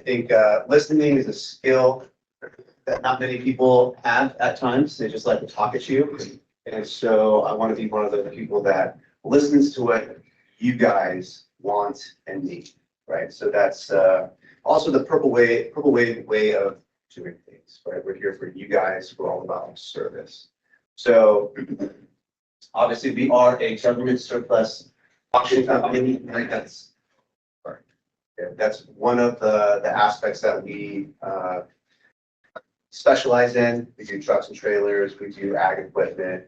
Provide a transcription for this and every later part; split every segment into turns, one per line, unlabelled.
I think listening is a skill that not many people have at times. They just like to talk at you. And so I want to be one of the people that listens to what you guys want and need, right? So that's also the purple wave way of doing things, right? We're here for you guys. We're all about service. So obviously we are a government surplus auction company, right? That's one of the aspects that we specialize in. We do trucks and trailers, we do ag equipment,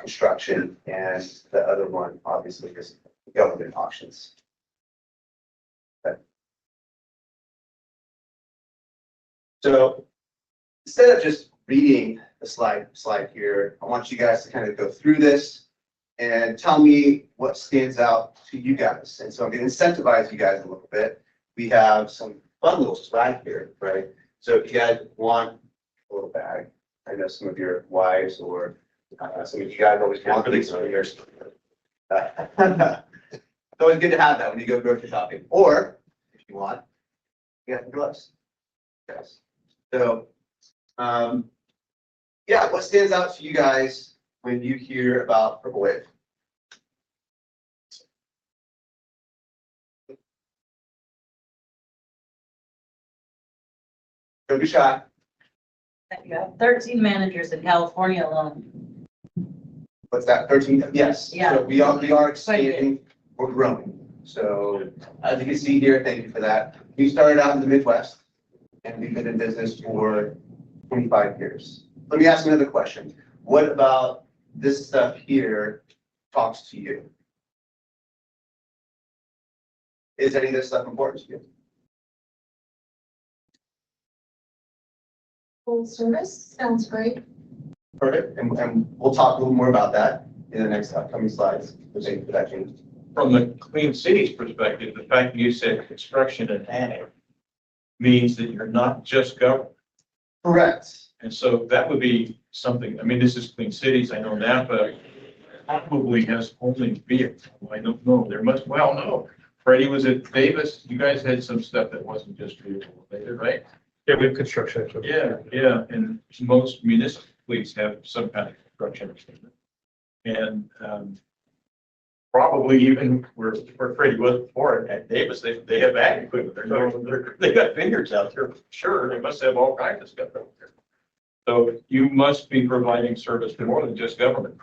construction, and the other one obviously is government auctions. Okay. So instead of just reading the slide here, I want you guys to kind of go through this and tell me what stands out to you guys. And so I'm going to incentivize you guys a little bit. We have some fun little swag here, right? So if you guys want a little bag, I know some of your wives or some of you guys always want these for yours. It's always good to have that when you go grocery shopping. Or if you want, you got the gloves. Yes. So, yeah, what stands out to you guys when you hear about Purple Wave? Don't be shy.
You have 13 managers in California alone.
What's that? 13? Yes.
Yeah.
So we are expanding. We're growing. So as you can see here, thank you for that. We started out in the Midwest, and we've been in business for 25 years. Let me ask another question. What about this stuff here talks to you? Is any of this stuff important to you?
Full service sounds great.
Perfect. And we'll talk a little more about that in the next upcoming slides. So thank you for that, James.
From the Clean Cities perspective, the fact that you said construction and ag means that you're not just government.
Correct.
And so that would be something, I mean, this is Clean Cities. I know NAFA probably has only vehicles. I don't know. There must, well, no. Freddie was at Davis. You guys had some stuff that wasn't just vehicle related, right?
Yeah, we have construction.
Yeah, yeah. And most municipal fleets have some kind of construction equipment. And probably even where Freddie was before at Davis, they have ag equipment. They got vineyards out there. Sure, they must have all kinds of stuff out there. So you must be providing service to more than just government.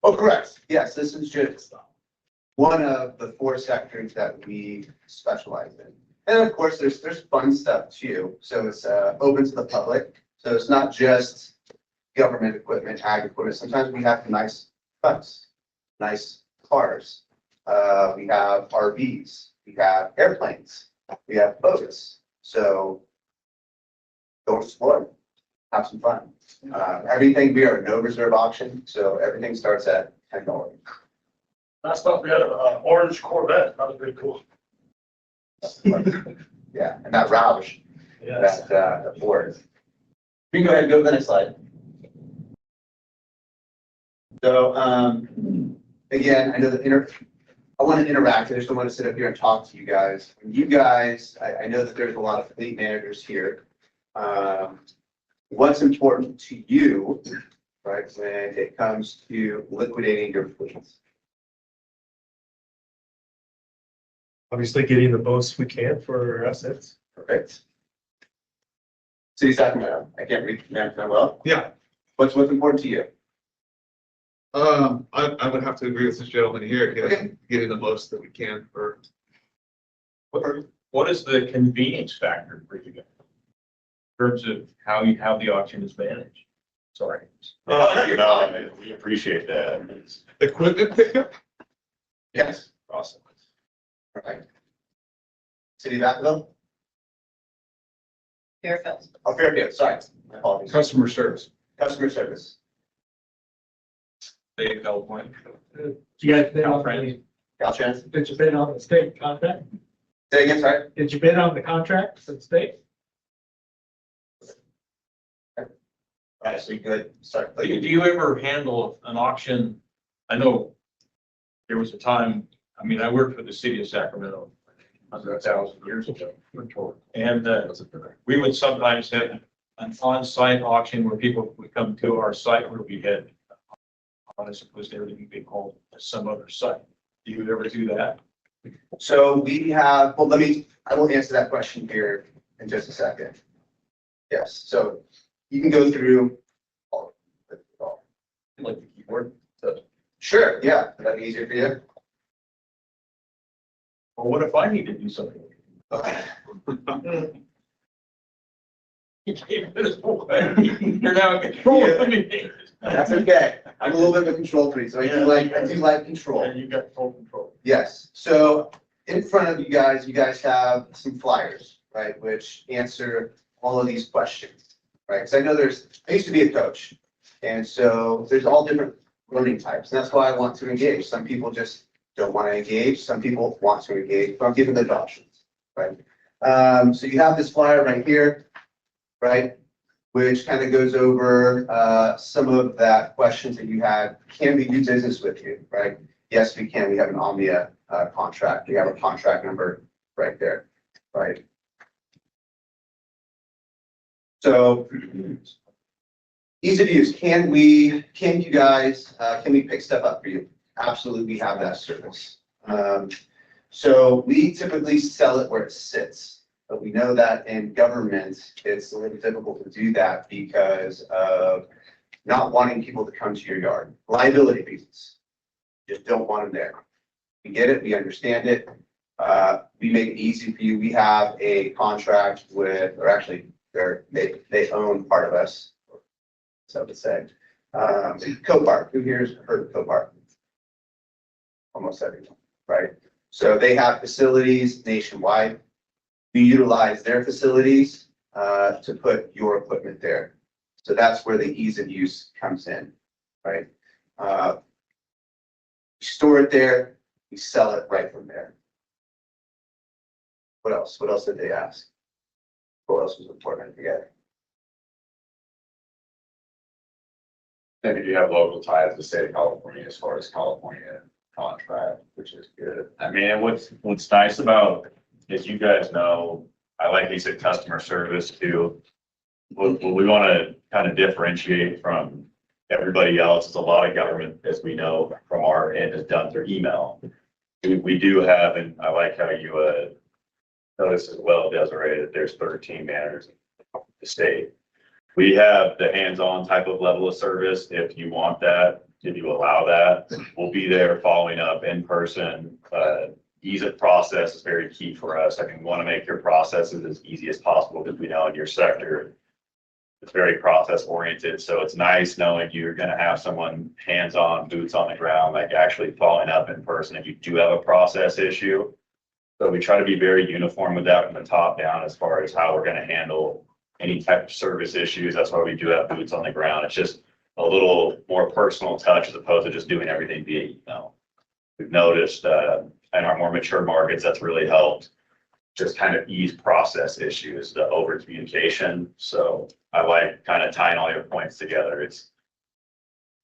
Oh, correct. Yes, this is just one of the 4 sectors that we specialize in. And of course, there's fun stuff too. So it's open to the public. So it's not just government equipment, ag equipment. Sometimes we have nice trucks, nice cars. We have RVs. We have airplanes. We have boats. So go explore. Have some fun. Everything, we are a no reserve auction. So everything starts at $10.
Last up, we had an orange Corvette. That was pretty cool.
Yeah, and that Roush,
Yes.
that Ford. We can go ahead and go to the next slide. So, again, I know that I want to interact. I just don't want to sit up here and talk to you guys. And you guys, I know that there's a lot of fleet managers here. What's important to you, right, when it comes to liquidating your fleets?
Obviously, getting the most we can for our assets.
Perfect. City of Sacramento. I can't read that well.
Yeah,
What's important to you?
I would have to agree with this gentleman here,
Okay.
getting the most that we can for.
What is the convenience factor for you guys? In terms of how the auction is managed? Sorry.
We appreciate that.
Equipment pickup?
Yes.
Awesome.
All right. City of Vacaville?
Fairfield.
Oh, Fairfield, sorry. My apologies.
Customer service.
Customer service.
State of California.
You guys bid on
Caltrans.
Caltrans?
Did you bid on the state contract?
Say again, sorry?
Did you bid on the contract for the state?
All right, so you could start.
Do you ever handle an auction? I know there was a time, I mean, I worked for the city of Sacramento 100,000 years ago. And we would sometimes have an on-site auction where people would come to our site where we had, as opposed to everything being called some other site. Do you ever do that?
So we have, well, I will answer that question here in just a second. Yes, so you can go through all of it.
Like the keyboard?
Sure, yeah, that'd be easier for you.
Or what if I need to do something?
Okay.
You gave it away. You're now in control of me.
That's okay. I'm a little bit of a control freak, so I do like control.
And you got full control.
Yes, so in front of you guys have some flyers, right, which answer all of these questions, right? Because I know I used to be a coach, and so there's all different learning types, and that's why I want to engage. Some people just don't want to engage, some people want to engage, but I'm giving them options, right? So you have this flyer right here, right, which kind of goes over some of that questions that you had. Can we do business with you, right? Yes, we can. We have an Omnia contract. We have a contract number right there, right? So ease of use. Can you guys, can we pick stuff up for you? Absolutely, we have that service. So we typically sell it where it sits, but we know that in government, it's a little difficult to do that because of not wanting people to come to your yard. Liability reasons. Just don't want them there. We get it, we understand it. We make it easy for you. We have a contract with, or actually, they own part of us, so I would say. Copart, who here's heard of Copart? Almost everyone, right? So they have facilities nationwide. We utilize their facilities to put your equipment there. So that's where the ease of use comes in, right? We store it there, we sell it right from there. What else? What else did they ask? What else was important? I forget.
And you have local ties to the state of California as far as California contract, which is good. I mean, and what's nice about, as you guys know, I like these at customer service too. What we want to kind of differentiate from everybody else is a lot of government, as we know from our end, is done through email. We do have, and I like how you notice as well, Desiree, that there's 13 managers in the state. We have the hands-on type of level of service. If you want that, if you allow that, we'll be there following up in person. Ease of process is very key for us. I mean, we want to make your processes as easy as possible because we know in your sector, it's very process oriented. So it's nice knowing you're going to have someone hands-on, boots on the ground, like actually following up in person if you do have a process issue. So we try to be very uniform with that from the top down as far as how we're going to handle any type of service issues. That's why we do have boots on the ground. It's just a little more personal touch as opposed to just doing everything via email. We've noticed in our more mature markets, that's really helped just kind of ease process issues, the over communication. So I like kind of tying all your points together. It's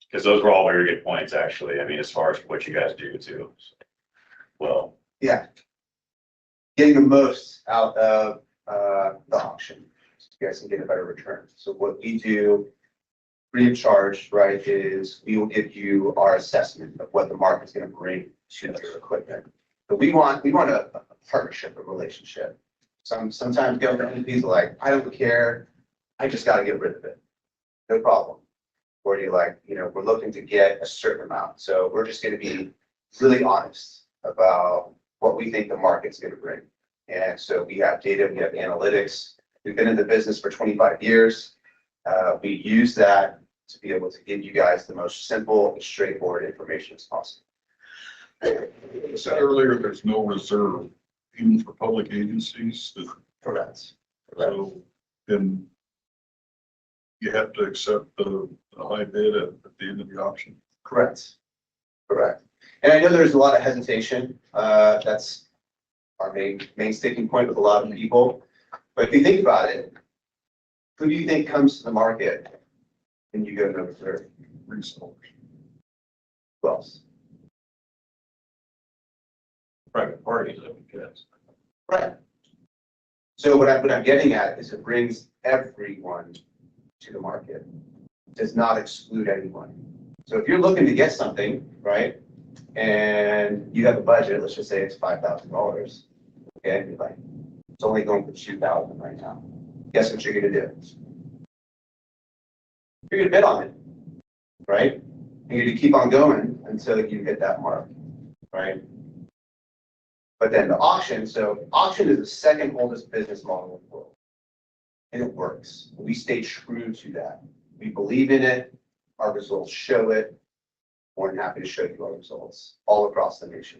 because those were all very good points, actually. I mean, as far as what you guys do too. Well,
Yeah. Getting the most out of the auction, so you guys can get a better return. So what we do free of charge, right, is we will give you our assessment of what the market's going to bring to your equipment. But we want a partnership, a relationship. Sometimes government entities are like, I don't care, I just got to get rid of it. No problem. Or you're like, we're looking to get a certain amount. So we're just going to be really honest about what we think the market's going to bring. And so we have data, we have analytics. We've been in the business for 25 years. We use that to be able to give you guys the most simple and straightforward information as possible.
You said earlier, there's no reserve even for public agencies.
Correct.
So then you have to accept the high bid at the end of the auction.
Correct. And I know there's a lot of hesitation. That's our main sticking point with a lot of people. But if you think about it, who do you think comes to the market when you go to reserve?
Resellers.
Who else?
private parties, I would guess.
Right. So what I'm getting at is it brings everyone to the market, does not exclude anyone. So if you're looking to get something, right, and you have a budget, let's just say it's $5,000, okay, and you're like, it's only going for 2,000 right now. Guess what you're gonna do? You're gonna bid on it, right? And you're gonna keep on going until you hit that mark, right? But then the auction, so auction is the second oldest business model in the world. And it works. We stay true to that. We believe in it. Our results show it. More than happy to show you our results all across the nation.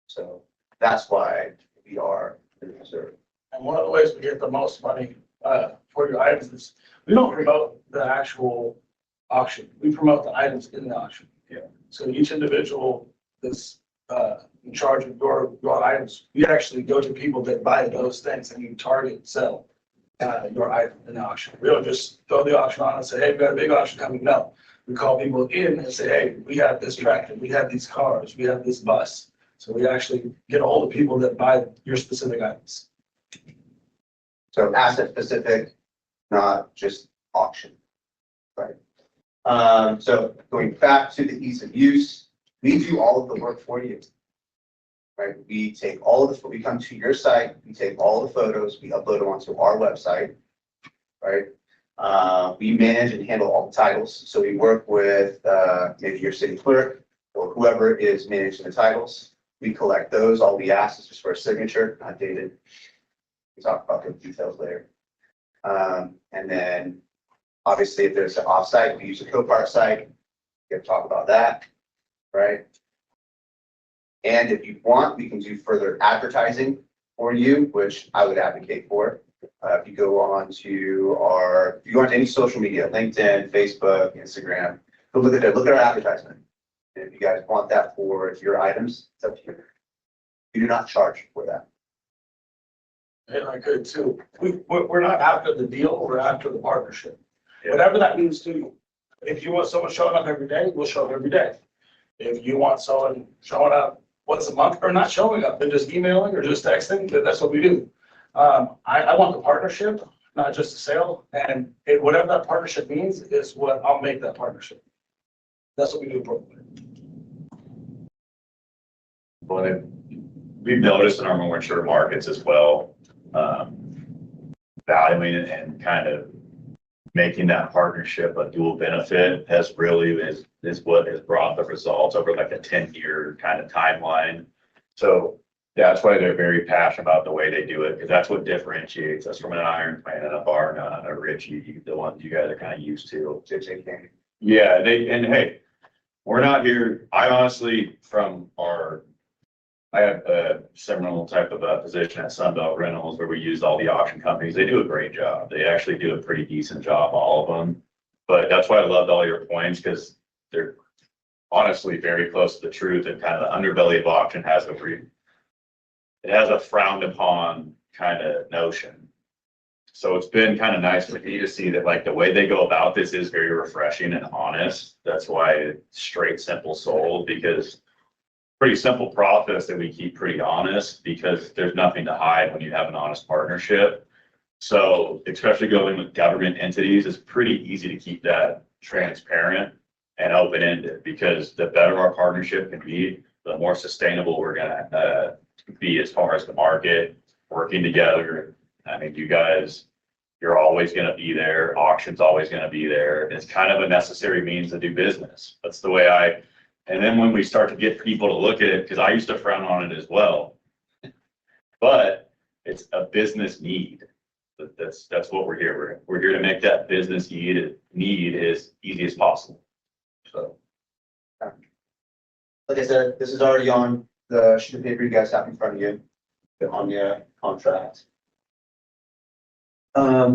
So that's why we are in the reserve.
And one of the ways we get the most money for your items is we don't promote the actual auction. We promote the items in the auction.
Yeah.
So each individual that's in charge of your items, we actually go to people that buy those things and you target sell your item in the auction. We don't just throw the auction on and say, hey, we've got a big auction coming. No, we call people in and say, hey, we have this tractor, we have these cars, we have this bus. So we actually get a hold of people that buy your specific items.
So asset specific, not just auction, right? So going back to the ease of use, we do all of the work for you. Right, we take all of the, we come to your site, we take all the photos, we upload them onto our website, right? We manage and handle all the titles. So we work with maybe your city clerk or whoever is managing the titles. We collect those. All we ask is just for a signature, not dated. We talk about the details later. And then obviously if there's an offsite, we use a Copart site. We can talk about that, right? And if you want, we can do further advertising for you, which I would advocate for. If you go on to if you go on to any social media, LinkedIn, Facebook, Instagram, go look at it, look at our advertisement. And if you guys want that for your items, it's up to you. We do not charge for that.
And I could too. We're not after the deal, we're after the partnership. Whatever that means to you. If you want someone showing up every day, we'll show up every day. If you want someone showing up once a month or not showing up and just emailing or just texting, that's what we do. I want the partnership, not just a sale. And whatever that partnership means is what I'll make that partnership. That's what we do appropriately.
But we've noticed in our more mature markets as well, valuing it and kind of making that partnership a dual benefit is what has brought the results over like a 10-year kind of timeline. So that's why they're very passionate about the way they do it, because that's what differentiates us from an Iron Man and a Barna, a Ritchie, the ones you guys are kind of used to. Yeah, and hey, we're not here. I honestly, I have a similar type of a position at Sunbelt Rentals where we use all the auction companies. They do a great job. They actually do a pretty decent job, all of them. But that's why I loved all your points, because they're honestly very close to the truth, and kind of the underbelly of auction has a frowned upon kind of notion. So it's been kind of nice for me to see that like the way they go about this is very refreshing and honest. That's why it's straight, simple sold, because pretty simple process that we keep pretty honest, because there's nothing to hide when you have an honest partnership. So especially going with government entities, it's pretty easy to keep that transparent and open-ended, because the better our partnership can be, the more sustainable we're gonna be as far as the market, working together. I mean, you guys, you're always gonna be there. Auction's always gonna be there. It's kind of a necessary means to do business. That's the way and then when we start to get people to look at it, because I used to frown on it as well, but it's a business need. That's what we're here. We're here to make that business need as easy as possible. So.
Like I said, this is already on the sheet of paper you guys have in front of you, on your contract. I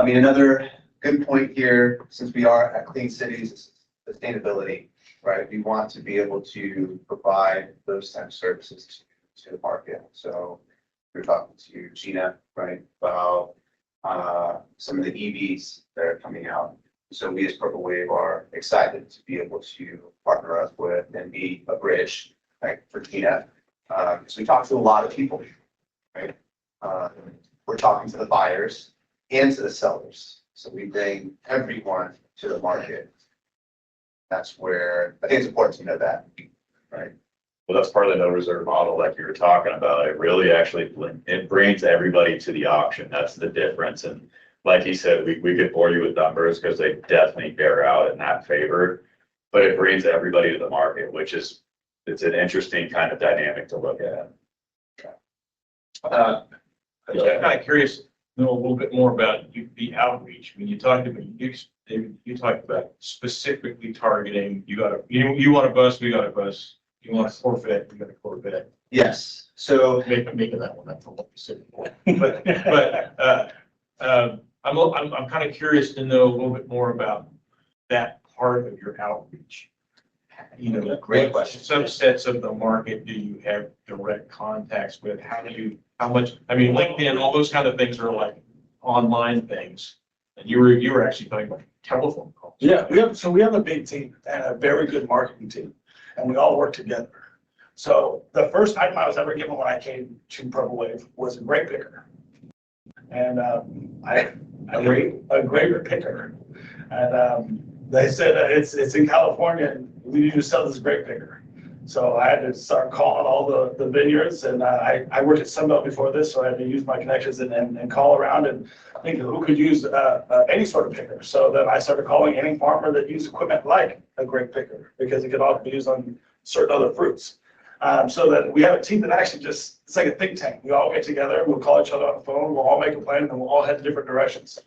mean, another good point here, since we are at Clean Cities, is sustainability, right? We want to be able to provide those types of services to the market. So we're talking to Gina, right, about some of the EVs that are coming out. So we as Purple Wave are excited to be able to partner up with and be a bridge, like for Gina. Because we talk to a lot of people, right? We're talking to the buyers and to the sellers. So we bring everyone to the market. That's where, I think it's important to know that, right?
Well, that's part of the no reserve model like you were talking about. It really actually, it brings everybody to the auction. That's the difference. And like he said, we could bore you with numbers because they definitely bear out in that favor. But it brings everybody to the market, which is, it's an interesting kind of dynamic to look at.
I'm kind of curious to know a little bit more about the outreach. When you talked about, you talked about specifically targeting, you want a bus, we got a bus. You want a Corvette, we got a Corvette.
Yes, so
Making that one up for what you said. I'm kind of curious to know a little bit more about that part of your outreach. You know,
Great
what
question.
subsets of the market do you have direct contacts with? How much, I mean, LinkedIn, all those kind of things are like online things. And you were actually talking about telephone calls.
Yeah, we have a big team and a very good marketing team, and we all work together. So the first item I was ever given when I came to Purple Wave was a grape picker. And a grape picker. And they said that it's in California and we need to sell this grape picker. So I had to start calling all the vineyards, and I worked at Sunbelt before this, so I had to use my connections and call around and think who could use any sort of picker. So then I started calling any farmer that used equipment like a grape picker, because it could also be used on certain other fruits. So that we have a team that actually it's like a think tank. We all get together, we'll call each other on the phone, we'll all make a plan, and then we'll all head different directions.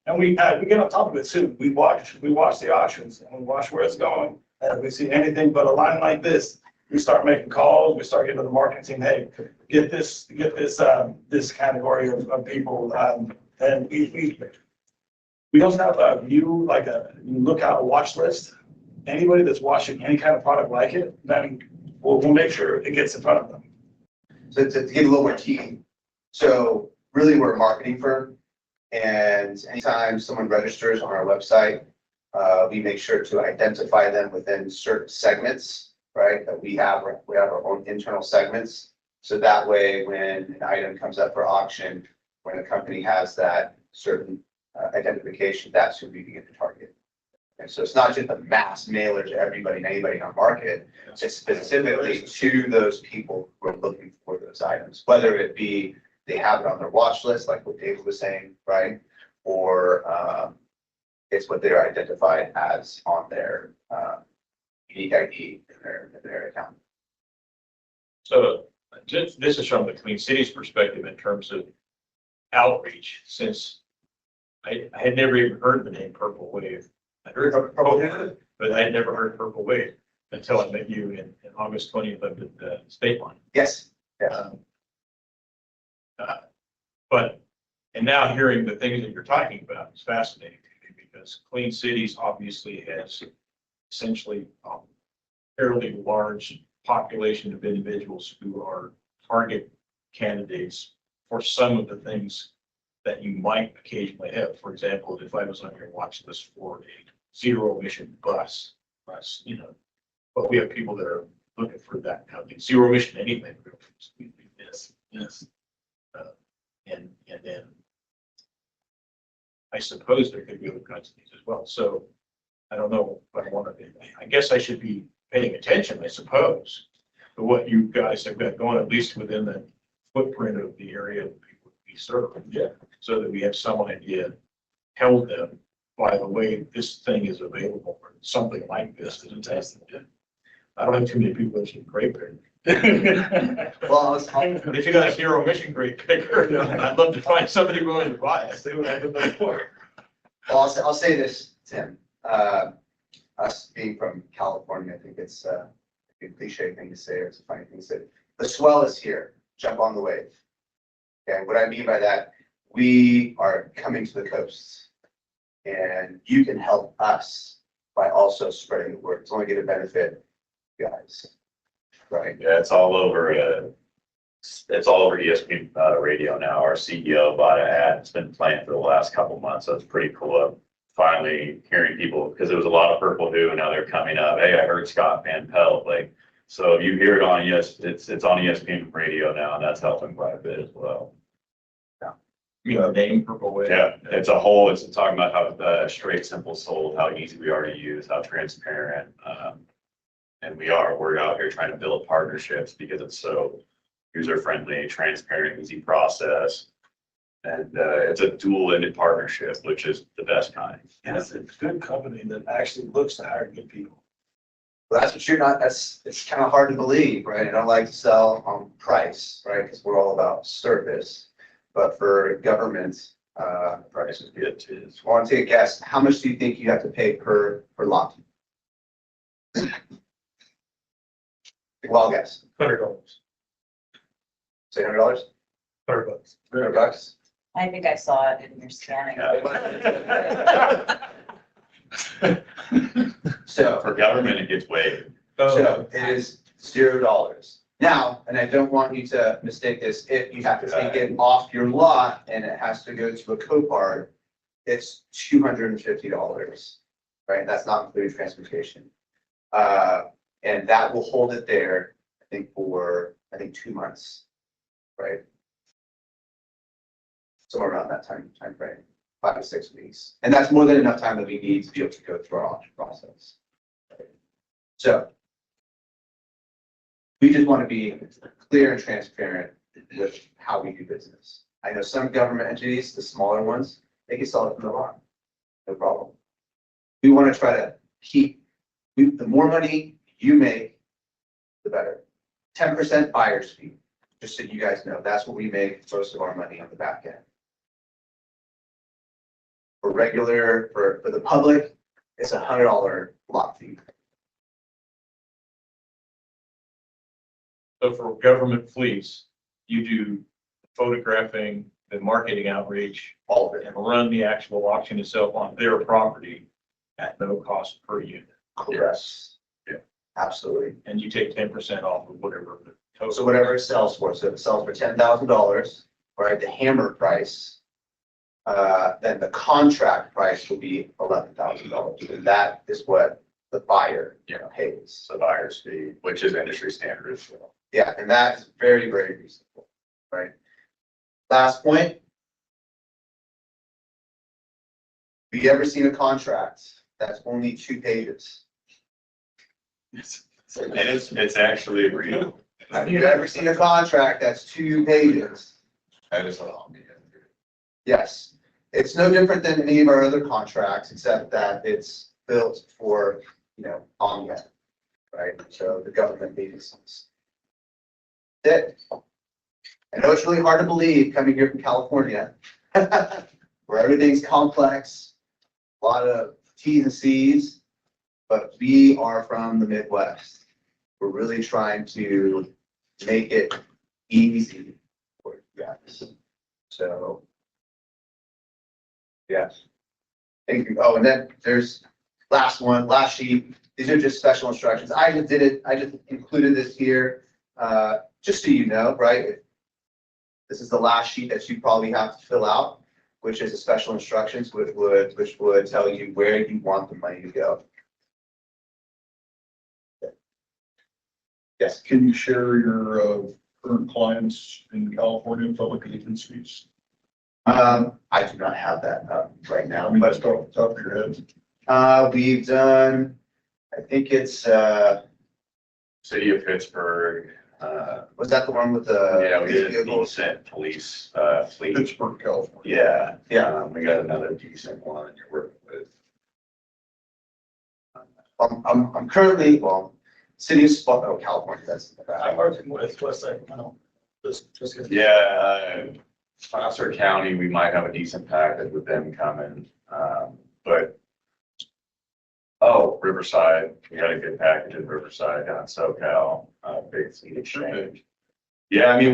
And we get on top of it soon. We watch the auctions and we watch where it's going. And if we see anything but a line like this, we start making calls, we start getting to the marketing team, hey, get this category of people. And we also have a view, like a lookout watch list. Anybody that's watching any kind of product like it, then we'll make sure it gets in front of them.
So to give a little more key, so really we're a marketing firm, and anytime someone registers on our website, we make sure to identify them within certain segments, right? That we have our own internal segments. So that way, when an item comes up for auction, when a company has that certain identification, that's who we begin to target. And so it's not just a mass mailer to everybody and anybody in our market. It's specifically to those people who are looking for those items, whether it be they have it on their watch list, like what Dave was saying, right? Or it's what they're identified as on their unique ID in their account.
So this is from the Clean Cities perspective in terms of outreach, since I had never even heard the name Purple Wave. I heard of Purple Wave, but I had never heard Purple Wave until I met you in August 20th up at the State Line.
Yes. Yeah.
And now hearing the things that you're talking about is fascinating to me, because Clean Cities obviously has essentially a fairly large population of individuals who are target candidates for some of the things that you might occasionally have. For example, if I was on your watch list for a zero emission bus, you know, but we have people that are looking for that kind of thing, zero emission anything. Yes. And then I suppose there could be other kinds of things as well. So I don't know what I want to do. I guess I should be paying attention, I suppose, to what you guys have got going, at least within the footprint of the area that people we serve.
Yeah.
So that we have some idea, tell them, by the way, this thing is available, or something like this is tested. I don't have too many people that should grape picker.
Well,
If you got a zero emission grape picker, I'd love to find somebody willing to buy it.
See what I did before.
I'll say this, Tim. Us being from California, I think it's a cliche thing to say, or it's a funny thing to say. The swell is here. Jump on the wave. Okay, what I mean by that, we are coming to the coasts, and you can help us by also spreading the word. It's only going to benefit you guys, right?
Yeah, it's all over ESPN radio now. Our CEO bought an ad. It's been playing for the last couple months, so it's pretty cool. Finally hearing people, because there was a lot of Purple Who, and now they're coming up. Hey, I heard Scott Van Pelt. Like, So if you hear it on it's on ESPN radio now, and that's helping quite a bit as well.
You know, name purple way.
Yeah, it's talking about how straight, simple sold, how easy we are to use, how transparent. And we're out here trying to build partnerships because it's so user-friendly, transparent, easy process. And it's a dual-ended partnership, which is the best kind.
And it's a good company that actually looks to hire good people.
Well, that's what you're not, it's kind of hard to believe, right? I don't like to sell on price, right? Because we're all about service. But for government,
Price is good too.
I want to take a guess. How much do you think you have to pay per lot? Wild guess.
$100,
Say $100?
$100.
$100?
I think I saw it in your scanning.
So,
For government, it gets waived.
so it is $0. Now, and I don't want you to mistake this, if you have to take it off your lot and it has to go to a Copart, it's $250, right? That's not including transportation. And that will hold it there, I think, for 2 months, right? Somewhere around that time frame, 5 to 6 weeks. And that's more than enough time that we need to be able to go through our auction process. Right? So we just want to be clear and transparent with how we do business. I know some government entities, the smaller ones, they can sell it from the lot, no problem. We want to try to keep, the more money you make, the better. 10% buyer's fee, just so you guys know, that's what we make most of our money on the back end. For the public, it's $100 lot fee.
So for government fleets, you do photographing, the marketing outreach,
All of it.
and run the actual auction itself on their property at no cost per unit.
Correct.
Yeah.
Absolutely.
And you take 10% off of whatever the total.
So whatever it sells for, so if it sells for $10,000, right, the hammer price, then the contract price will be $11,000. And that is what the buyer pays.
The buyer's fee, which is industry standard as well.
Yeah, and that's very, very reasonable, right? Last point. Have you ever seen a contract that's only 2 pages?
And it's actually real.
Have you ever seen a contract that's 2 pages?
That is a long.
Yes, it's no different than any of our other contracts, except that it's built for, Omnia, right? So the government agencies. That's it. I know it's really hard to believe coming here from California, where everything's complex, a lot of T's and C's, but we are from the Midwest. We're really trying to make it easy for you guys. So, yes. Thank you. Oh, and then there's last sheet. These are just special instructions. I just did it. I just included this here, just so you know, right? This is the last sheet that you probably have to fill out, which is the special instructions, which would tell you where you want the money to go. Yes.
Can you share your current clients in California, public agencies?
I do not have that right now,
I mean,
but
just off the top of your head.
we've done, I think it's,
City of Pittsburgh,
was that the one with the?
yeah, we did a
vehicles?
decent police, fleet.
Pittsburgh, California.
Yeah.
Yeah.
We got another decent one you're working with.
I'm currently, City of California, that's.
I'm working with West Sacramento. Just.
Yeah, Foster County, we might have a decent package with them coming, but. Oh, Riverside, we got a good package in Riverside down in SoCal, big fleet exchange. Yeah, I mean,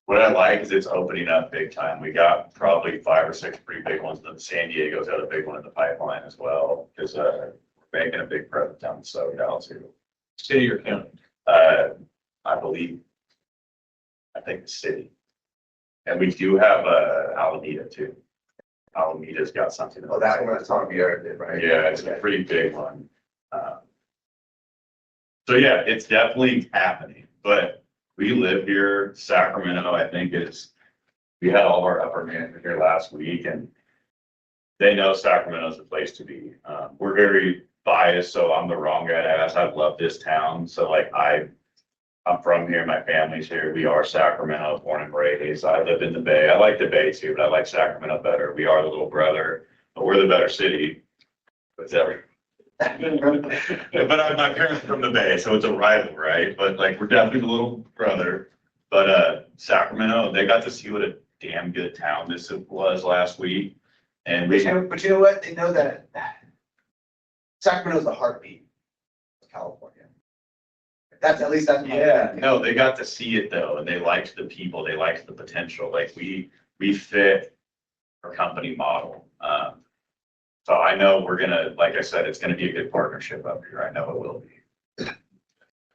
what I like is it's opening up big time. We got probably 5 or 6 pretty big ones. Then San Diego's got a big one in the pipeline as well, because we're making a big presence down in SoCal too.
City or county?
I think the city. And we do have Alameda too. Alameda's got something.
Oh, that one that's on the did, right?
Yeah, it's a pretty big one. So yeah, it's definitely happening, but we live here, Sacramento, I think we had all of our upper management here last week and they know Sacramento's the place to be. We're very biased, so I'm the wrong guy to ask. I love this town. So like I'm from here, my family's here. We are Sacramento, born and raised. I live in the Bay. I like the Bay too, but I like Sacramento better. We are the little brother, but we're the better city. Whatever. But my parents are from the Bay, so it's a rival, right? But like, we're definitely the little brother. But Sacramento, they got to see what a damn good town this was last week. And
But you know what? They know that Sacramento's the heartbeat of California. That's, at least that's.
no, they got to see it though, and they liked the people, they liked the potential. Like we fit our company model. So I know we're gonna, like I said, it's gonna be a good partnership up here. I know it will be.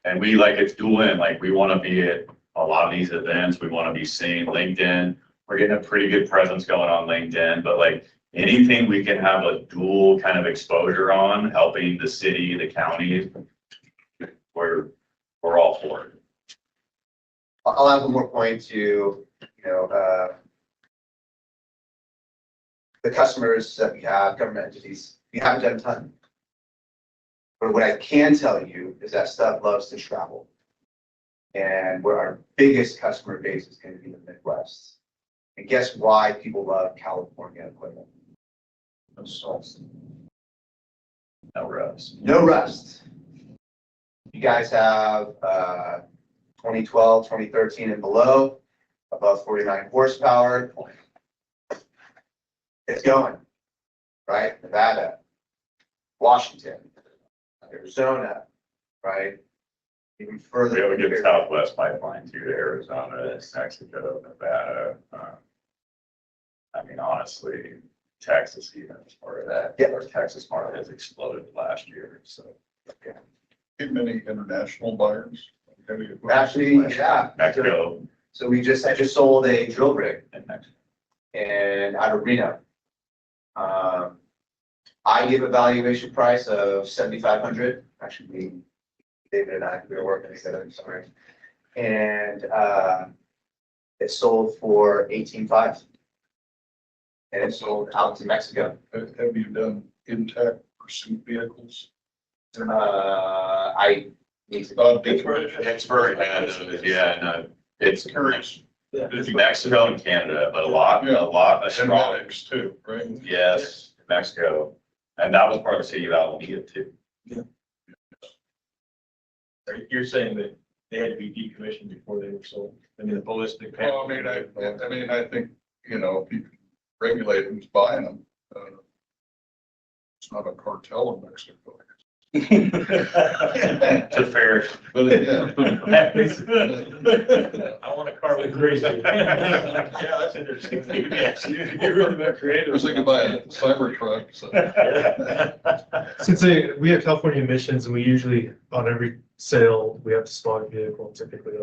And we like, it's dual in, like we want to be at a lot of these events. We want to be seeing LinkedIn. We're getting a pretty good presence going on LinkedIn, but like anything we can have a dual kind of exposure on, helping the city, the county, we're all for it.
I'll add one more point to, the customers that we have, government entities, we haven't done a ton. But what I can tell you is that stuff loves to travel. And where our biggest customer base is going to be the Midwest. And guess why people love California equipment? No salts.
No rust.
No rust. You guys have 2012, 2013 and below, above 49 horsepower. It's going, right? Nevada, Washington, Arizona, right? Even
We
further.
have a good Southwest pipeline too to Arizona, Mexico, Nevada. I mean, honestly, Texas even as part of that.
Yeah.
Our Texas market has exploded last year, so.
Get many international buyers.
Actually, yeah.
Mexico
So I just sold a drill rig
and Mexico.
and out of Reno. I gave a valuation price of 7,500. Actually, David and we were working together, I'm sorry. And it sold for 18,500. And it sold out to Mexico.
Have you done intact pursuit vehicles?
I need to.
Pittsburgh, yeah, no, it's Mexico and Canada, but a lot of strong.
Medics too, right?
Yes, Mexico. And that was part of the city of Alameda too.
You're saying that they had to be decommissioned before they were sold. I mean, the ballistic.
Well, I think, if you can regulate who's buying them, it's not a cartel in Mexico.
It's a fair.
But yeah.
I want a car with crazy. Yeah, that's interesting. You're really that
I
creative.
was thinking buy a cyber truck, so.
Since we have California emissions and we usually, on every sale, we have to smog a vehicle typically.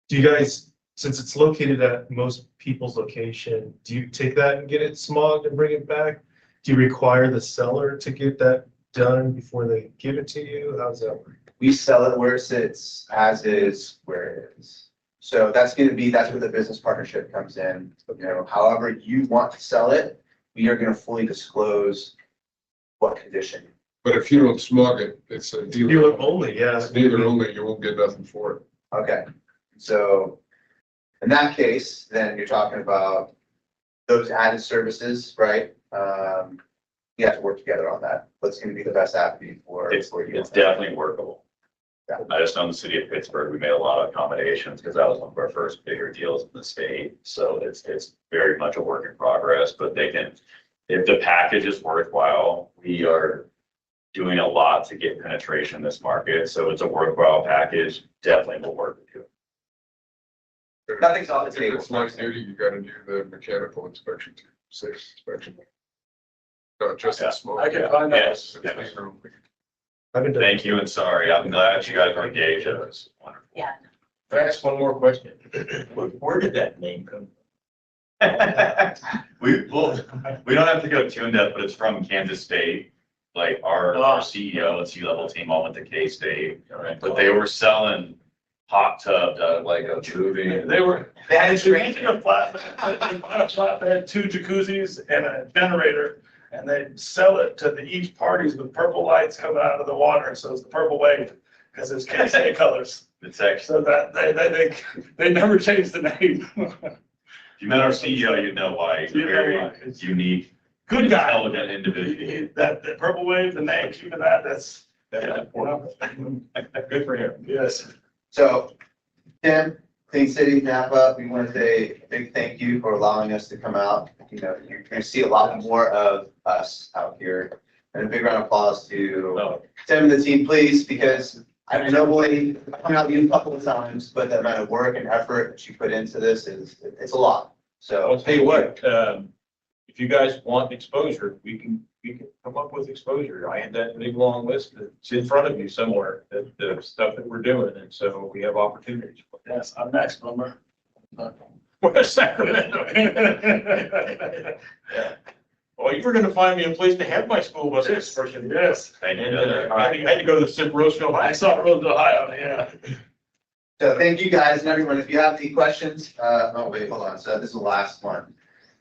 Do you guys, since it's located at most people's location, do you take that and get it smogged and bring it back? Do you require the seller to get that done before they give it to you? How's that work?
We sell it where it sits, as is where it is. So that's where the business partnership comes in. However you want to sell it, we are going to fully disclose what condition.
But if you don't smog it, it's a dealer.
Dealer only, yeah.
It's dealer only, you won't get nothing for it.
Okay, so in that case, then you're talking about those added services, right? You have to work together on that. What's going to be the best avenue for you?
It's definitely workable.
Yeah.
I just know in the city of Pittsburgh, we made a lot of accommodations because that was one of our first bigger deals in the state. So it's very much a work in progress, but if the package is worthwhile, we are doing a lot to get penetration in this market. So it's a worthwhile package, definitely will work with you.
Nothing's on the
If
table.
it's light duty, you gotta do the mechanical inspection too, safe inspection. Not just the smoke.
I can find out.
Yes. Thank you and sorry. I'm glad you guys were engaged. It was wonderful.
Yeah.
Can I ask one more question? Where did that name come
We don't have to go too in depth, but it's from Kansas State. like our CEO and C-level team all went to K-State, but they were selling hot tubs out of like a movie.
They had a flat, they had 2 jacuzzis and a generator, and they'd sell it to each parties with purple lights coming out of the water, so it's the purple wave, because it's K-State colors.
It's actually,
So that, they never changed the name.
if you met our CEO, you'd know why. He's a very unique,
Good guy.
elegant individual.
That purple wave, the name, keeping that's,
Yeah. Good for him.
yes.
So, Tim, Clean City, NAFA, we want to say a big thank you for allowing us to come out. You know, you're going to see a lot more of us out here. And a big round of applause to Tim and the team, please, because I've nobly come out to you a couple of times, but the amount of work and effort that you put into this it's a lot. So,
I'll tell you what, if you guys want exposure, we can come up with exposure. I had that big long list that's in front of you somewhere, the stuff that we're doing, and so we have opportunities.
Yes, I'm next, remember?
Where's Sacramento? Well, you were gonna find me a place to have my school bus excursion.
Yes.
And I had to go to the Roseville
I
High.
saw Roseville, Ohio, yeah.
So thank you guys and everyone. If you have any questions, oh wait, hold on. So this is the last one.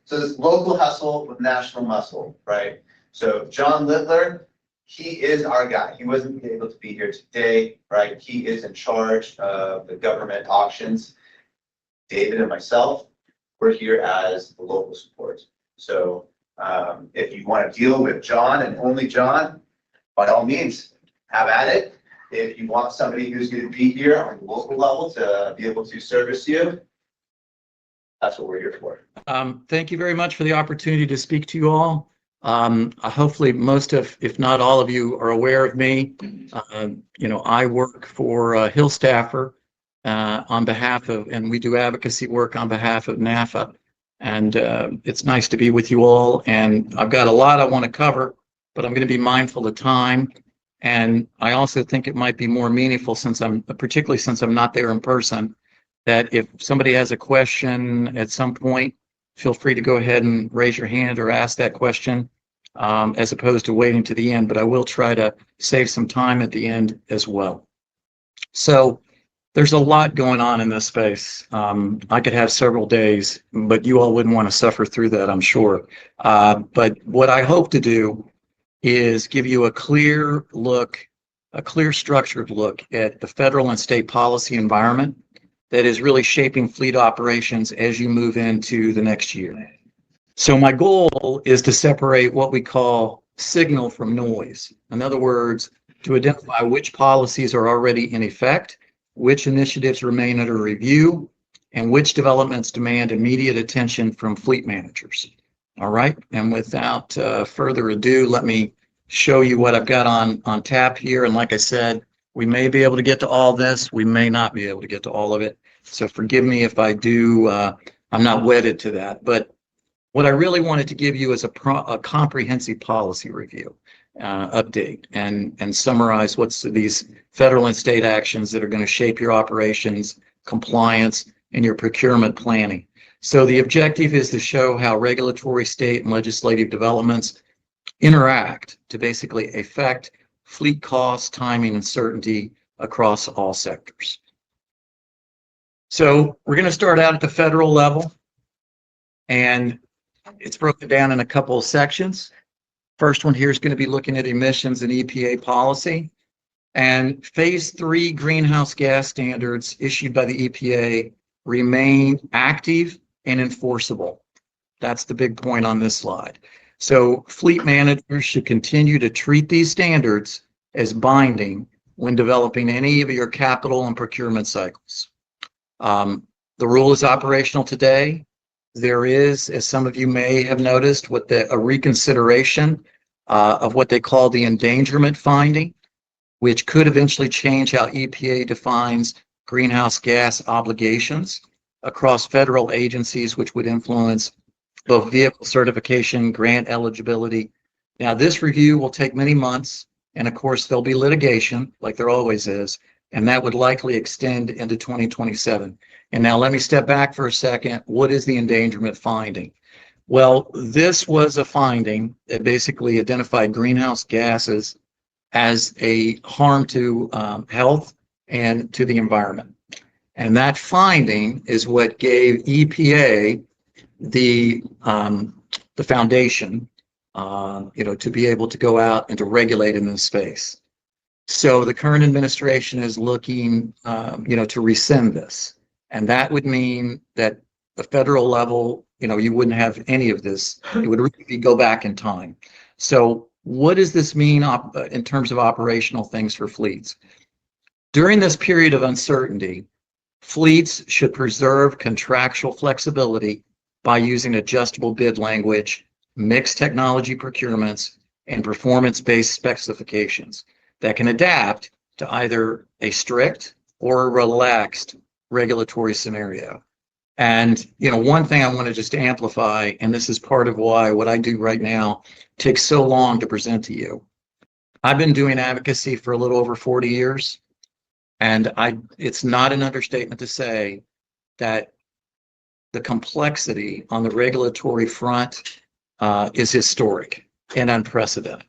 So this local hustle with national muscle, right? So John Littler, he is our guy. He wasn't able to be here today, right? He is in charge of the government auctions. David and myself, we're here as the local support. So if you want to deal with John and only John, by all means, have at it. If you want somebody who's going to be here on the local level to be able to service you, that's what we're here for.
Thank you very much for the opportunity to speak to you all. Hopefully most of, if not all of you are aware of me. You know, I work for Hillstaffer on behalf of, and we do advocacy work on behalf of NAFA. And it's nice to be with you all. And I've got a lot I want to cover, but I'm going to be mindful of time. And I also think it might be more meaningful particularly since I'm not there in person, that if somebody has a question at some point, feel free to go ahead and raise your hand or ask that question, as opposed to waiting to the end, but I will try to save some time at the end as well. So there's a lot going on in this space. I could have several days, but you all wouldn't want to suffer through that, I'm sure. But what I hope to do is give you a clear structured look at the federal and state policy environment that is really shaping fleet operations as you move into the next year. So my goal is to separate what we call signal from noise. In other words, to identify which policies are already in effect, which initiatives remain under review, and which developments demand immediate attention from fleet managers. All right, and without further ado, let me show you what I've got on tap here. And like I said, we may be able to get to all this, we may not be able to get to all of it. So forgive me if I do, I'm not wedded to that. But what I really wanted to give you is a comprehensive policy review update and summarize what's these federal and state actions that are going to shape your operations, compliance, and your procurement planning. So the objective is to show how regulatory, state, and legislative developments interact to basically affect fleet costs, timing, and certainty across all sectors. So we're going to start out at the federal level, and it's broken down in a couple of sections. First one here is going to be looking at emissions and EPA policy. And phase 3 greenhouse gas standards issued by the EPA remain active and enforceable. That's the big point on this slide. So fleet managers should continue to treat these standards as binding when developing any of your capital and procurement cycles. The rule is operational today. There is, as some of you may have noticed, a reconsideration of what they call the endangerment finding, which could eventually change how EPA defines greenhouse gas obligations across federal agencies, which would influence both vehicle certification, grant eligibility. Now, this review will take many months, and of course, there'll be litigation, like there always is, and that would likely extend into 2027. And now let me step back for a second. What is the endangerment finding? Well, this was a finding that basically identified greenhouse gases as a harm to health and to the environment. And that finding is what gave EPA the foundation, to be able to go out and to regulate in this space. So the current administration is looking, to rescind this. And that would mean that the federal level, you wouldn't have any of this. It would really go back in time. So what does this mean in terms of operational things for fleets? During this period of uncertainty, fleets should preserve contractual flexibility by using adjustable bid language, mixed technology procurements, and performance-based specifications that can adapt to either a strict or a relaxed regulatory scenario. And, one thing I want to just amplify, and this is part of why what I do right now takes so long to present to you. I've been doing advocacy for a little over 40 years, and it's not an understatement to say that the complexity on the regulatory front is historic and unprecedented.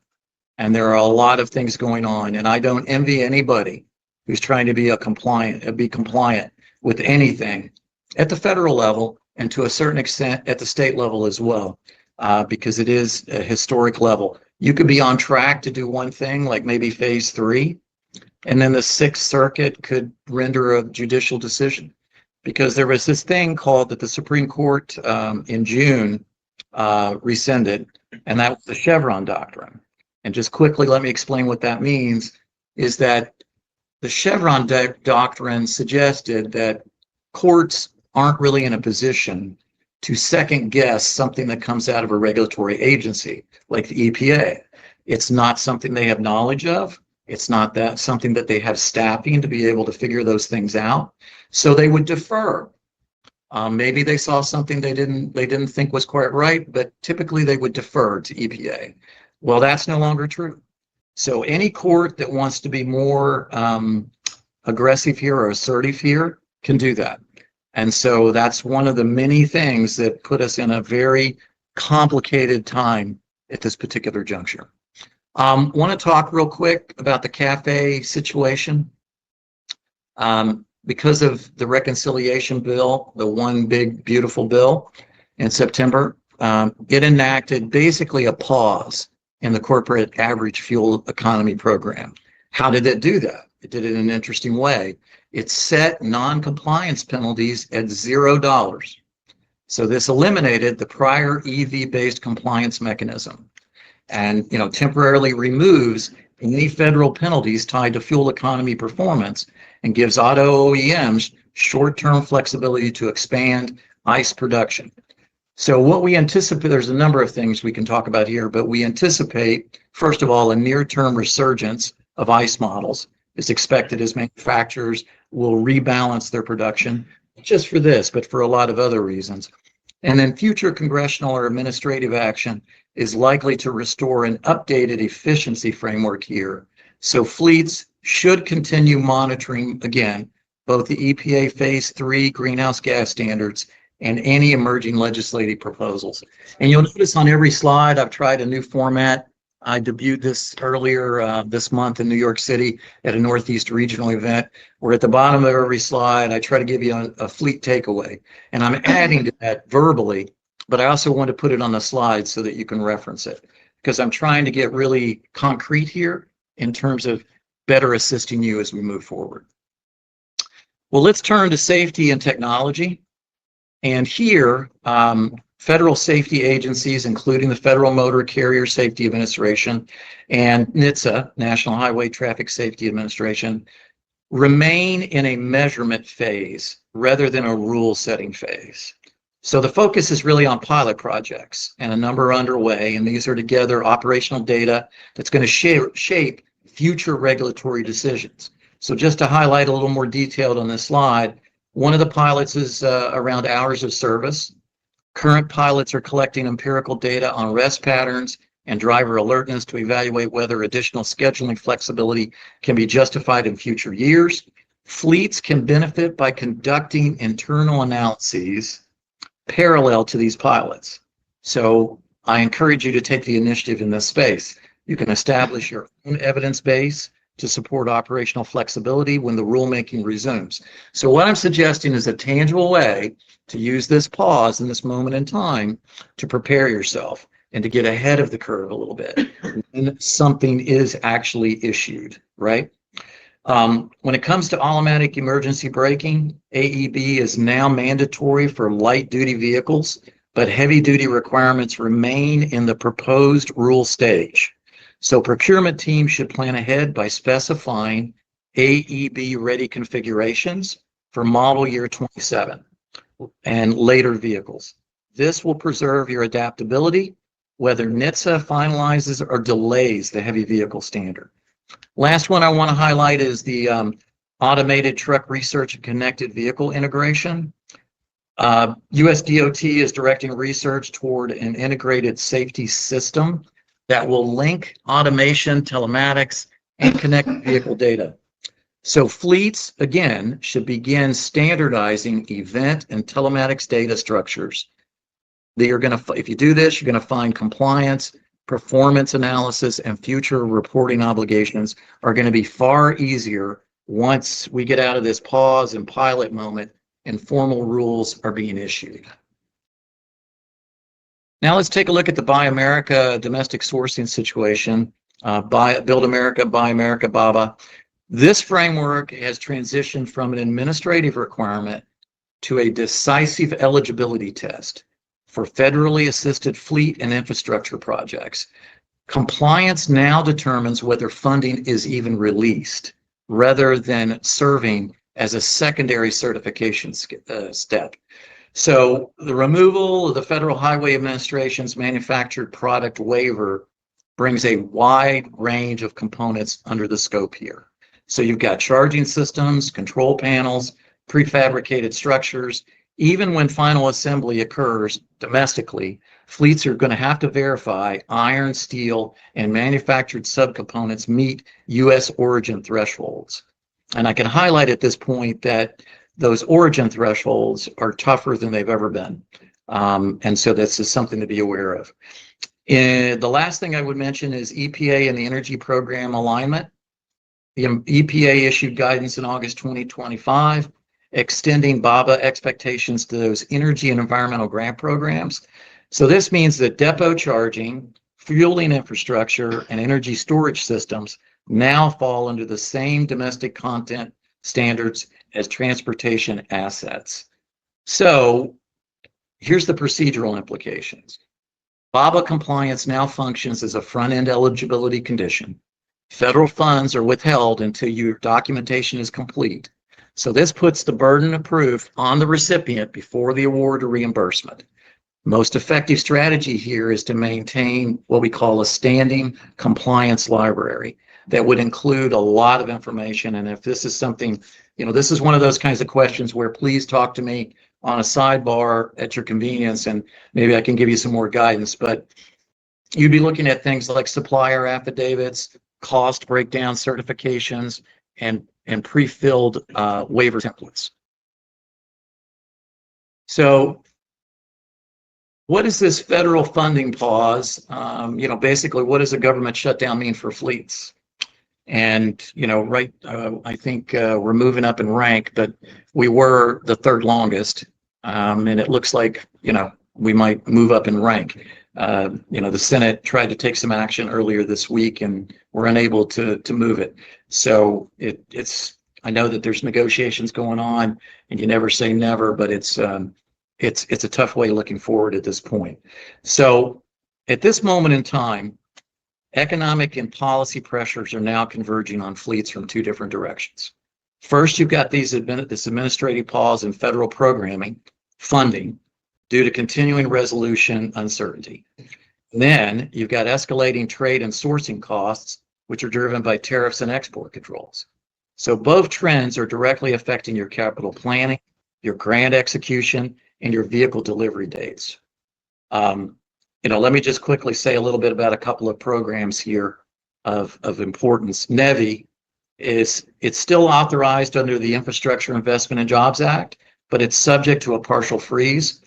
And there are a lot of things going on, and I don't envy anybody who's trying to be compliant with anything at the federal level and to a certain extent at the state level as well, because it is a historic level. You could be on track to do one thing, like maybe phase 3, and then the Sixth Circuit could render a judicial decision. Because there was this thing called that the Supreme Court in June rescinded, and that was the Chevron doctrine. And just quickly, let me explain what that means, is that the Chevron doctrine suggested that courts aren't really in a position to second guess something that comes out of a regulatory agency like the EPA. It's not something they have knowledge of. It's not something that they have staffing to be able to figure those things out. So they would defer. Maybe they saw something they didn't think was quite right, but typically they would defer to EPA. Well, that's no longer true. So any court that wants to be more aggressive here or assertive here can do that. And so that's one of the many things that put us in a very complicated time at this particular juncture. Want to talk real quick about the CAFE situation. Because of the reconciliation bill, the one big beautiful bill in September, it enacted basically a pause in the corporate average fuel economy program. How did it do that? It did it in an interesting way. It set non-compliance penalties at $0. So this eliminated the prior EV-based compliance mechanism and temporarily removes any federal penalties tied to fuel economy performance and gives auto OEMs short-term flexibility to expand ICE production. So what we anticipate, there's a number of things we can talk about here, but we anticipate, first of all, a near-term resurgence of ICE models is expected as manufacturers will rebalance their production, not just for this, but for a lot of other reasons. And then future congressional or administrative action is likely to restore an updated efficiency framework here. So fleets should continue monitoring, again, both the EPA Phase 3 greenhouse gas standards and any emerging legislative proposals. And you'll notice on every slide, I've tried a new format. I debuted this earlier this month in New York City at a Northeast regional event, where at the bottom of every slide, I try to give you a fleet takeaway. And I'm adding to that verbally, but I also want to put it on the slide so that you can reference it, because I'm trying to get really concrete here in terms of better assisting you as we move forward. Well, let's turn to safety and technology. And here, federal safety agencies, including the Federal Motor Carrier Safety Administration and NHTSA, National Highway Traffic Safety Administration, remain in a measurement phase rather than a rule-setting phase. So the focus is really on pilot projects, and a number are underway, and these are to gather operational data that's going to shape future regulatory decisions. So just to highlight a little more detailed on this slide, one of the pilots is around hours of service. Current pilots are collecting empirical data on rest patterns and driver alertness to evaluate whether additional scheduling flexibility can be justified in future years. Fleets can benefit by conducting internal analyses parallel to these pilots. So I encourage you to take the initiative in this space. You can establish your own evidence base to support operational flexibility when the rulemaking resumes. So what I'm suggesting is a tangible way to use this pause in this moment in time to prepare yourself and to get ahead of the curve a little bit when something is actually issued, right? When it comes to automatic emergency braking, AEB is now mandatory for light duty vehicles, but heavy duty requirements remain in the proposed rule stage. So procurement teams should plan ahead by specifying AEB ready configurations for model year 27 and later vehicles. This will preserve your adaptability, whether NHTSA finalizes or delays the heavy vehicle standard. Last one I want to highlight is the automated truck research and connected vehicle integration. US DOT is directing research toward an integrated safety system that will link automation, telematics, and connected vehicle data. So fleets, again, should begin standardizing event and telematics data structures. If you do this, you're going to find compliance, performance analysis, and future reporting obligations are going to be far easier once we get out of this pause and pilot moment and formal rules are being issued. Now let's take a look at the Buy America domestic sourcing situation. Build America, Buy America, BABA. This framework has transitioned from an administrative requirement to a decisive eligibility test for federally assisted fleet and infrastructure projects. Compliance now determines whether funding is even released, rather than serving as a secondary certification step. So the removal of the Federal Highway Administration's manufactured product waiver brings a wide range of components under the scope here. So you've got charging systems, control panels, prefabricated structures. Even when final assembly occurs domestically, fleets are going to have to verify iron, steel, and manufactured subcomponents meet U.S. origin thresholds. And I can highlight at this point that those origin thresholds are tougher than they've ever been. And so this is something to be aware of. The last thing I would mention is EPA and the Energy Program alignment. The EPA issued guidance in August 2025, extending BABA expectations to those energy and environmental grant programs. So this means that depot charging, fueling infrastructure, and energy storage systems now fall under the same domestic content standards as transportation assets. So here's the procedural implications. BABA compliance now functions as a front-end eligibility condition. Federal funds are withheld until your documentation is complete. So this puts the burden of proof on the recipient before the award or reimbursement. Most effective strategy here is to maintain what we call a standing compliance library that would include a lot of information. And if this is something, this is one of those kinds of questions where please talk to me on a sidebar at your convenience, and maybe I can give you some more guidance. But you'd be looking at things like supplier affidavits, cost breakdown certifications, and pre-filled waiver templates. So what is this federal funding pause? Basically, what does a government shutdown mean for fleets? And, I think we're moving up in rank, but we were the third longest. And it looks like, we might move up in rank. The Senate tried to take some action earlier this week and we're unable to move it. So I know that there's negotiations going on and you never say never, but it's a tough way looking forward at this point. So at this moment in time, economic and policy pressures are now converging on fleets from two different directions. First, you've got this administrative pause in federal programming funding due to continuing resolution uncertainty. And then you've got escalating trade and sourcing costs, which are driven by tariffs and export controls. So both trends are directly affecting your capital planning, your grant execution, and your vehicle delivery dates. Let me just quickly say a little bit about a couple of programs here of importance. NEVI it's still authorized under the Infrastructure Investment and Jobs Act, but it's subject to a partial freeze.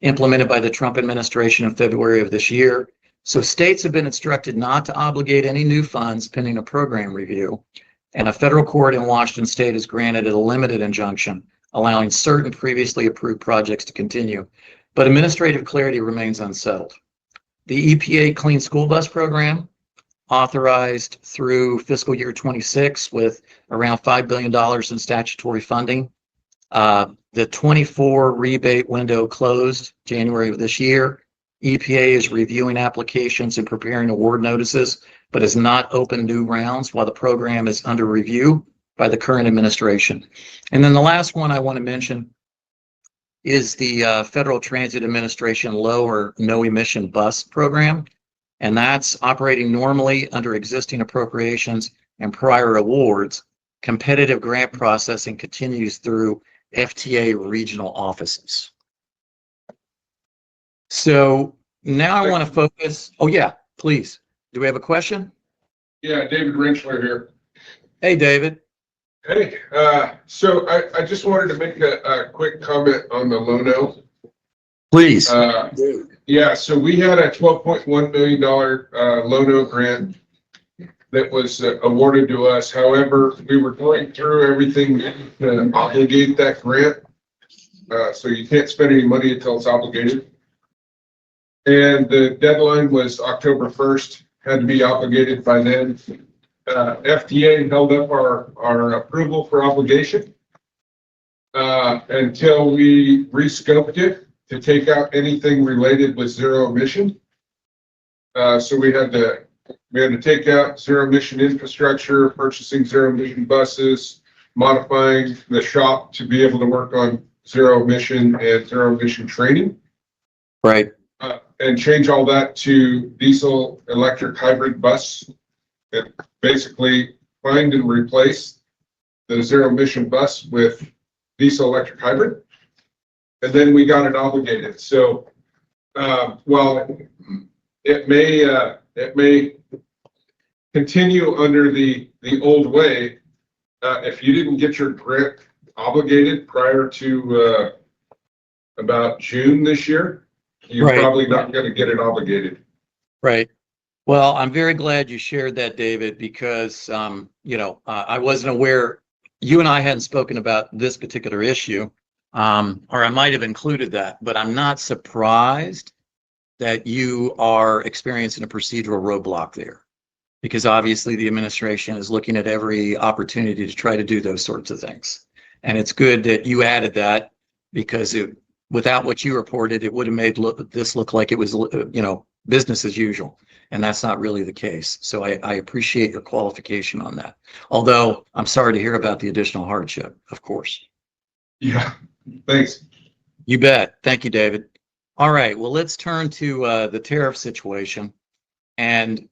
implemented by the Trump administration in February of this year. So states have been instructed not to obligate any new funds pending a program review. And a federal court in Washington state has granted a limited injunction, allowing certain previously approved projects to continue. But administrative clarity remains unsettled. The EPA Clean School Bus Program, authorized through fiscal year 26 with around $5 billion in statutory funding. The 24 rebate window closed January of this year. EPA is reviewing applications and preparing award notices, but has not opened new rounds while the program is under review by the current administration. And then the last one I want to mention is the Federal Transit Administration low or no emission bus program. And that's operating normally under existing appropriations and prior awards. Competitive grant processing continues through FTA regional offices. So now I want to focus. Oh yeah, please. Do we have a question?
Yeah, David Rentschler here.
Hey, David.
Hey, so I just wanted to make a quick comment on the Lono.
Please.
Yeah, so we had a $12.1 million Lono grant that was awarded to us. However, we were going through everything to obligate that grant. So you can't spend any money until it's obligated. And the deadline was October 1st, had to be obligated by then. FTA held up our approval for obligation until we rescoped it to take out anything related with zero emission. So we had to take out zero emission infrastructure, purchasing zero emission buses, modifying the shop to be able to work on zero emission and zero emission training.
Right.
And change all that to diesel electric hybrid bus, and basically find and replace the zero emission bus with diesel electric hybrid. And then we got it obligated. So while it may continue under the old way, if you didn't get your grant obligated prior to about June this year, you're
Right.
probably not going to get it obligated.
Right. Well, I'm very glad you shared that, David, because, I wasn't aware, you and I hadn't spoken about this particular issue, or I might have included that, but I'm not surprised that you are experiencing a procedural roadblock there, because obviously the administration is looking at every opportunity to try to do those sorts of things. And it's good that you added that, because without what you reported, it would have made this look like it was, business as usual. And that's not really the case. So I appreciate your qualification on that. Although I'm sorry to hear about the additional hardship, of course.
Yeah, thanks.
You bet. Thank you, David. All right. Well, let's turn to the tariff situation. And,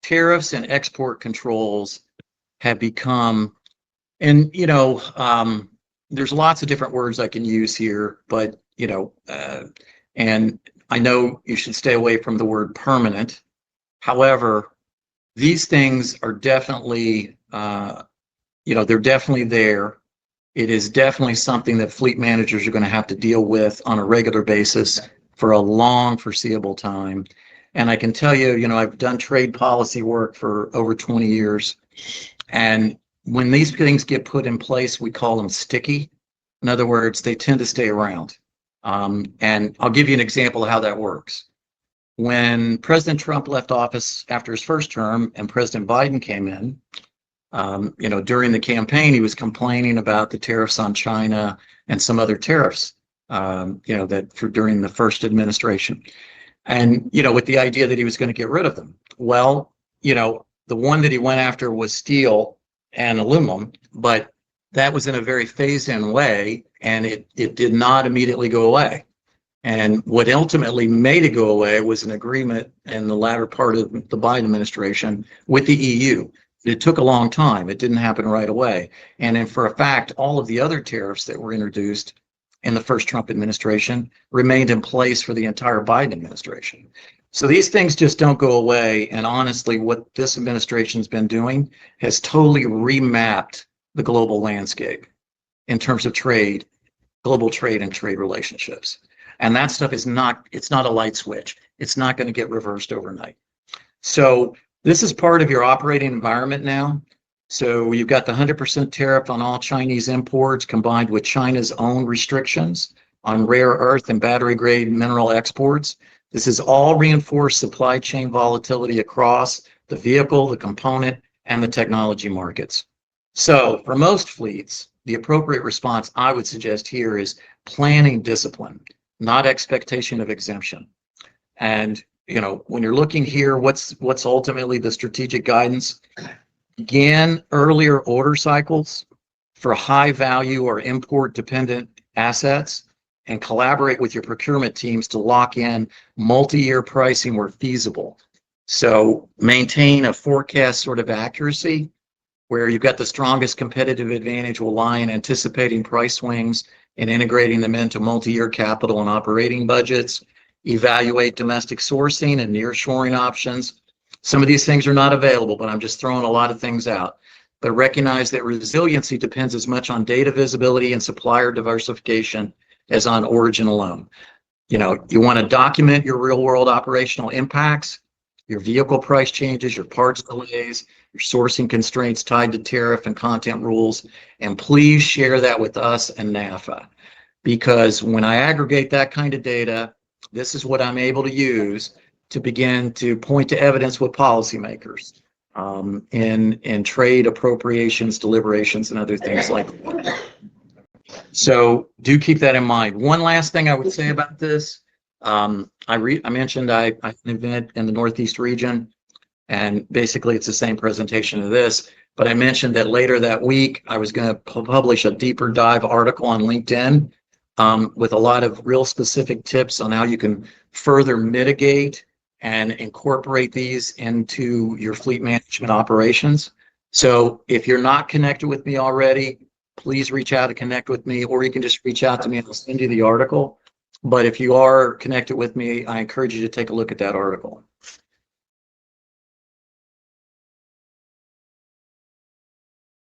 tariffs and export controls have become, and, there's lots of different words I can use here, but, and I know you should stay away from the word permanent. However, these things are definitely, they're definitely there. It is definitely something that fleet managers are going to have to deal with on a regular basis for a long foreseeable time. And I can tell you, I've done trade policy work for over 20 years. And when these things get put in place, we call them sticky. In other words, they tend to stay around. And I'll give you an example of how that works. When President Trump left office after his first term and President Biden came in, during the campaign, he was complaining about the tariffs on China and some other tariffs, during the first administration. And, with the idea that he was going to get rid of them. Well, the one that he went after was steel and aluminum, but that was in a very phased-in way, and it did not immediately go away. And what ultimately made it go away was an agreement in the latter part of the Biden administration with the EU. It took a long time. It didn't happen right away. And then for a fact, all of the other tariffs that were introduced in the first Trump administration remained in place for the entire Biden administration. So these things just don't go away. And honestly, what this administration's been doing has totally remapped the global landscape in terms of trade. global trade and trade relationships. And that stuff is not, it's not a light switch. It's not going to get reversed overnight. So this is part of your operating environment now. So you've got the 100% tariff on all Chinese imports combined with China's own restrictions on rare earth and battery grade mineral exports. This has all reinforced supply chain volatility across the vehicle, the component, and the technology markets. So for most fleets, the appropriate response I would suggest here is planning discipline, not expectation of exemption. And you know, when you're looking here, what's ultimately the strategic guidance? Begin earlier order cycles for high value or import dependent assets and collaborate with your procurement teams to lock in multi-year pricing where feasible. So maintain a forecast sort of accuracy where you've got the strongest competitive advantage will lie in anticipating price swings and integrating them into multi-year capital and operating budgets. Evaluate domestic sourcing and nearshoring options. Some of these things are not available, but I'm just throwing a lot of things out. But recognize that resiliency depends as much on data visibility and supplier diversification as on origin alone. You know, you want to document your real world operational impacts, your vehicle price changes, your parts delays, your sourcing constraints tied to tariff and content rules, and please share that with us and NAFA. Because when I aggregate that kind of data, this is what I'm able to use to begin to point to evidence with policymakers in trade appropriations, deliberations, and other things like that. So do keep that in mind. One last thing I would say about this, I mentioned I had an event in the Northeast region, and basically it's the same presentation of this, but I mentioned that later that week I was going to publish a deeper dive article on LinkedIn with a lot of real specific tips on how you can further mitigate and incorporate these into your fleet management operations. So if you're not connected with me already, please reach out to connect with me, or you can just reach out to me and I'll send you the article. But if you are connected with me, I encourage you to take a look at that article.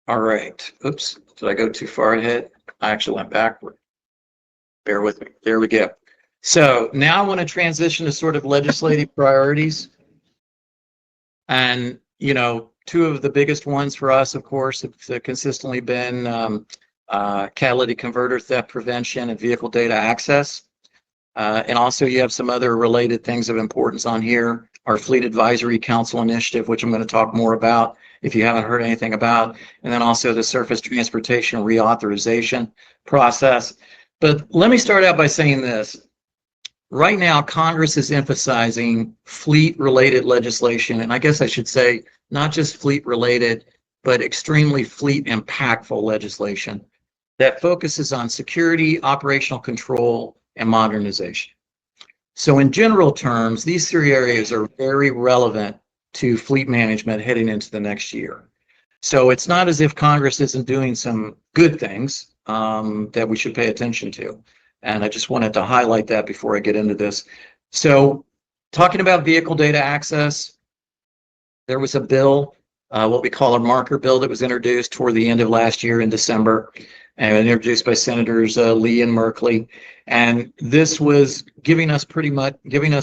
All right. Oops. Did I go too far ahead? I actually went backward. Bear with me. There we go. So now I want to transition to sort of legislative priorities. And, you know, two of the biggest ones for us, of course, have consistently been catalytic converter theft prevention and vehicle data access. And also you have some other related things of importance on here. Our Fleet Advisory Council initiative, which I'm going to talk more about if you haven't heard anything about. And then also the surface transportation reauthorization process. But let me start out by saying this. Right now, Congress is emphasizing fleet-related legislation, and I guess I should say not just fleet-related, but extremely fleet-impactful legislation that focuses on security, operational control, and modernization. So in general terms, these three areas are very relevant to fleet management heading into the next year. So it's not as if Congress isn't doing some good things that we should pay attention to. And I just wanted to highlight that before I get into this. So talking about vehicle data access, there was a bill, what we call a marker bill, that was introduced toward the end of last year in December, and introduced by Senators Lee and Merkley. And this was giving us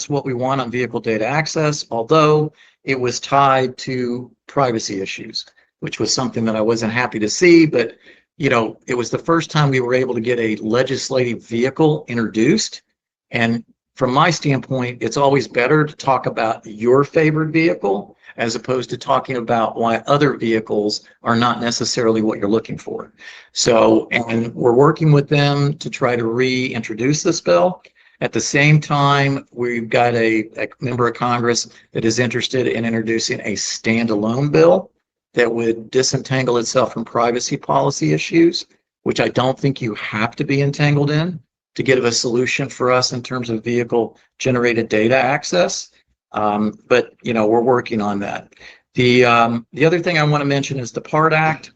what we want on vehicle data access, although it was tied to privacy issues, which was something that I wasn't happy to see, but you know, it was the first time we were able to get a legislative vehicle introduced. And from my standpoint, it's always better to talk about your favored vehicle as opposed to talking about why other vehicles are not necessarily what you're looking for. So, and we're working with them to try to reintroduce this bill. At the same time, we've got a member of Congress that is interested in introducing a standalone bill that would disentangle itself from privacy policy issues, which I don't think you have to be entangled in to give a solution for us in terms of vehicle generated data access. But, you know, we're working on that. The other thing I want to mention is the PART Act,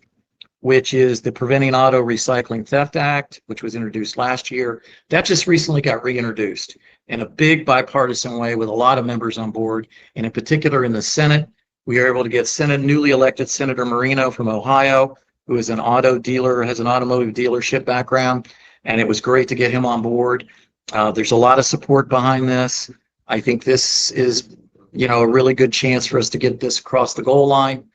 which is the Preventing Auto Recycling Theft Act, which was introduced last year. That just recently got reintroduced in a big bipartisan way with a lot of members on board, and in particular in the Senate. We are able to get newly elected Senator Marino from Ohio, who is an auto dealer, has an automotive dealership background. and it was great to get him on board. There's a lot of support behind this. I think this is, a really good chance for us to get this across the goal line.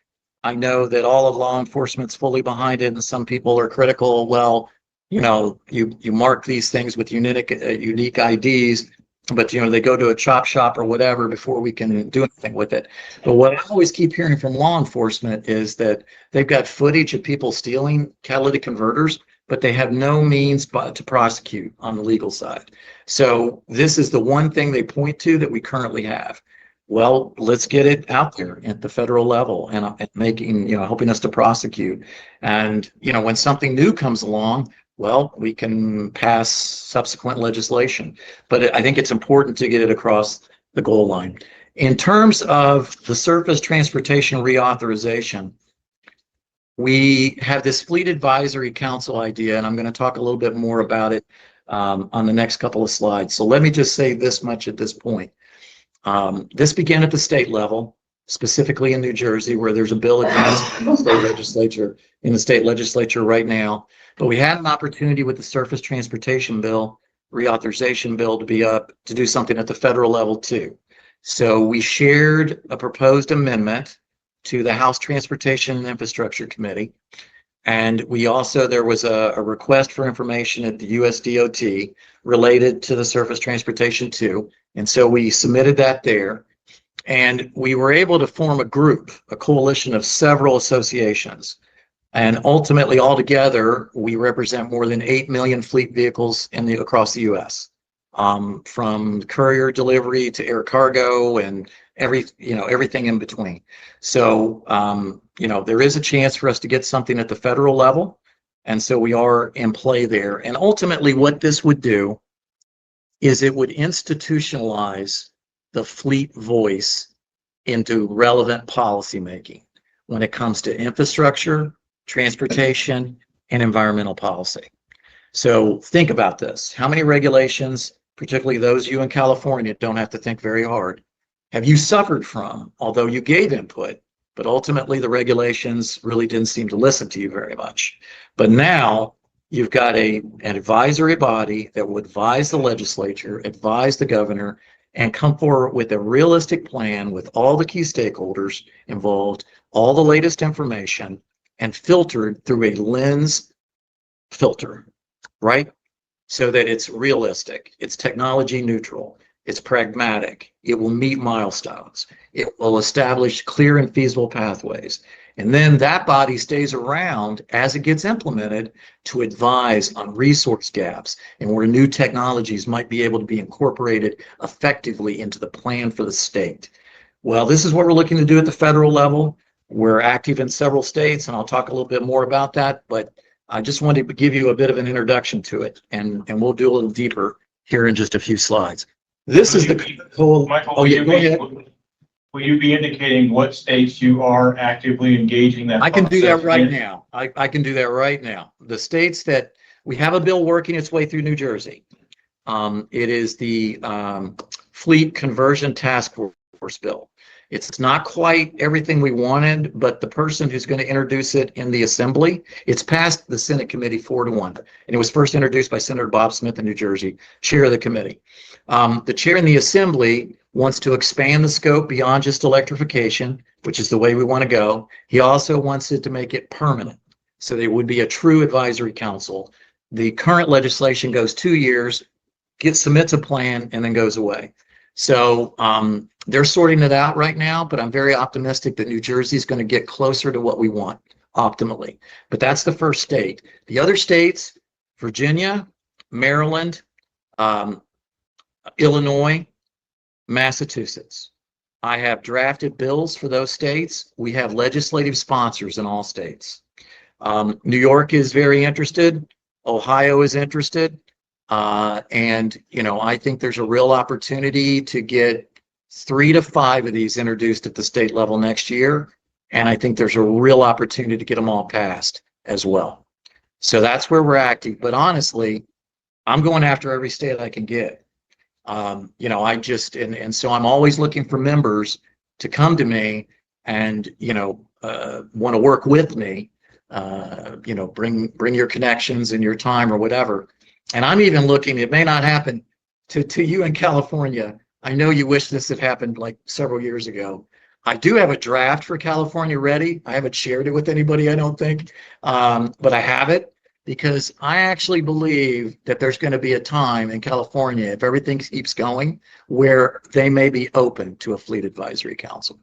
I know that all of law enforcement's fully behind it, and some people are critical. Well, you mark these things with unique IDs, but they go to a chop shop or whatever before we can do anything with it. But what I always keep hearing from law enforcement is that they've got footage of people stealing catalytic converters, but they have no means to prosecute on the legal side. So this is the one thing they point to that we currently have. Well, let's get it out there at the federal level and making, helping us to prosecute. And, when something new comes along, well, we can pass subsequent legislation. But I think it's important to get it across the goal line. In terms of the Surface Transportation Reauthorization, we have this Fleet Advisory Council idea, and I'm going to talk a little bit more about it on the next couple of slides. So let me just say this much at this point. This began at the state level, specifically in New Jersey, where there's a bill advanced in the state legislature right now. But we had an opportunity with the Surface Transportation Bill, Reauthorization Bill, to be up to do something at the federal level too. So we shared a proposed amendment to the House Transportation and Infrastructure Committee. And there was a request for information at the US DOT related to the Surface Transportation too. And so we submitted that there. And we were able to form a coalition of several associations. And ultimately, altogether, we represent more than 8 million fleet vehicles across the US, from courier delivery to air cargo and everything in between. So, there is a chance for us to get something at the federal level. And so we are in play there. And ultimately, what this would do is it would institutionalize the fleet voice into relevant policymaking when it comes to infrastructure, transportation, and environmental policy. So think about this. How many regulations, particularly those you in California, don't have to think very hard, have you suffered from, although you gave input, but ultimately the regulations really didn't seem to listen to you very much? But now you've got an advisory body that will advise the legislature, advise the governor, and come forward with a realistic plan with all the key stakeholders involved, all the latest information, and filtered through a lens filter, right? So that it's realistic, it's technology neutral, it's pragmatic, it will meet milestones, it will establish clear and feasible pathways. And then that body stays around as it gets implemented to advise on resource gaps and where new technologies might be able to be incorporated effectively into the plan for the state. Well, this is what we're looking to do at the federal level. We're active in several states, and I'll talk a little bit more about that, but I just wanted to give you a bit of an introduction to it, and we'll do a little deeper here in just a few slides. This is the whole.
Michael,
Oh, yeah, go ahead.
Will you be indicating what states you are actively engaging that?
I can do that
process
right
in?
now. I can do that right now. The states that we have a bill working its way through New Jersey. It is the Fleet Conversion Task Force bill. It's not quite everything we wanted, but the person who's going to introduce it in the assembly, it's passed the Senate committee 4-1. And it was first introduced by Senator Bob Smith in New Jersey, chair of the committee. The chair in the assembly wants to expand the scope beyond just electrification, which is the way we want to go. He also wants it to make it permanent, so there would be a true advisory council. The current legislation goes 2 years, submits a plan, and then goes away. So they're sorting it out right now, but I'm very optimistic that New Jersey is going to get closer to what we want optimally. But that's the first state. The other states, Virginia, Maryland, Illinois, Massachusetts. I have drafted bills for those states. We have legislative sponsors in all states. New York is very interested. Ohio is interested. And, I think there's a real opportunity to get 3 to 5 of these introduced at the state level next year. And I think there's a real opportunity to get them all passed as well. So that's where we're active. But honestly, I'm going after every state I can get. So I'm always looking for members to come to me and, want to work with me, bring your connections and your time or whatever. And I'm even looking, it may not happen to you in California. I know you wish this had happened like several years ago. I do have a draft for California ready. I haven't shared it with anybody, I don't think, but I have it because I actually believe that there's going to be a time in California, if everything keeps going, where they may be open to a fleet advisory council.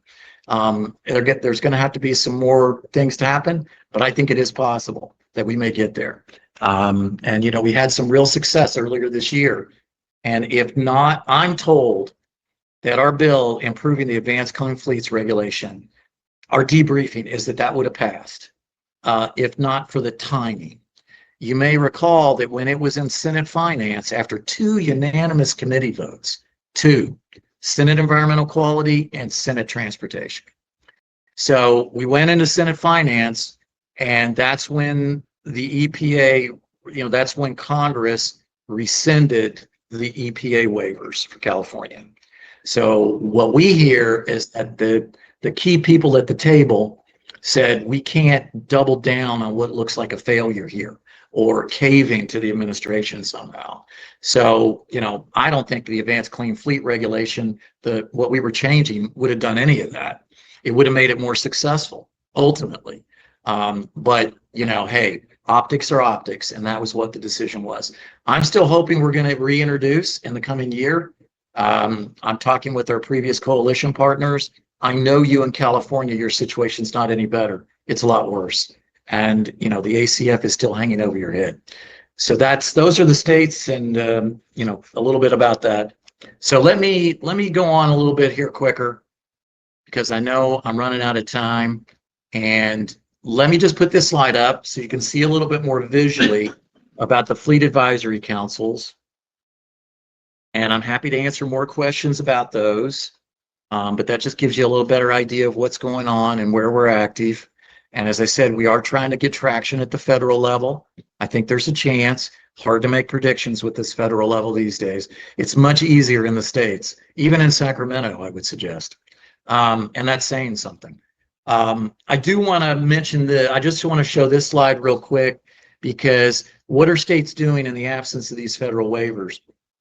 There's going to have to be some more things to happen, but I think it is possible that we may get there. And, you know, we had some real success earlier this year. And if not, I'm told that our bill improving the advanced clean fleets regulation, our debriefing is that that would have passed, if not for the timing. You may recall that when it was in Senate Finance, after 2 unanimous committee votes, 2, Senate Environmental Quality and Senate Transportation. So we went into Senate Finance, and that's when the EPA, you know, that's when Congress rescinded the EPA waivers for California. So what we hear is that the key people at the table said we can't double down on what looks like a failure here or caving to the administration somehow. So, you know, I don't think the advanced clean fleet regulation, what we were changing, would have done any of that. It would have made it more successful ultimately. But, you know, hey, optics are optics, and that was what the decision was. I'm still hoping we're going to reintroduce in the coming year. I'm talking with our previous coalition partners. I know you in California, your situation's not any better. It's a lot worse. And, you know, the ACF is still hanging over your head. So those are the states, and, you know, a little bit about that. So let me go on a little bit here quicker, because I know I'm running out of time. And let me just put this slide up so you can see a little bit more visually about the fleet advisory councils. And I'm happy to answer more questions about those. But that just gives you a little better idea of what's going on and where we're active. And as I said, we are trying to get traction at the federal level. I think there's a chance. Hard to make predictions with this federal level these days. It's much easier in the states, even in Sacramento, I would suggest. And that's saying something. I do want to mention I just want to show this slide real quick, because what are states doing in the absence of these federal waivers?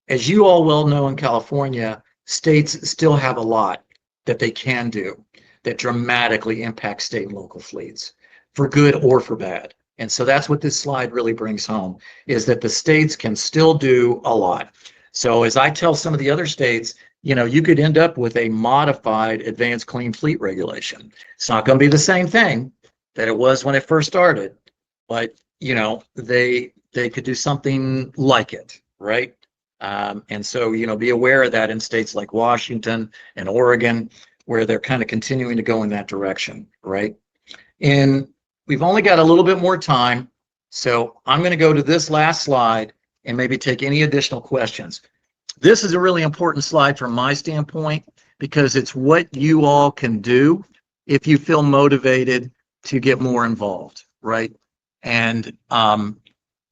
As you all well know, in California, states still have a lot that they can do that dramatically impacts state and local fleets, for good or for bad. And so that's what this slide really brings home, is that the states can still do a lot. So as I tell some of the other states, you know, you could end up with a modified advanced clean fleet regulation. It's not going to be the same thing that it was when it first started, but, you know, they could do something like it, right? And so, you know, be aware of that in states like Washington and Oregon, where they're kind of continuing to go in that direction, right? And we've only got a little bit more time, so I'm going to go to this last slide and maybe take any additional questions. This is a really important slide from my standpoint, because it's what you all can do if you feel motivated to get more involved, right? And,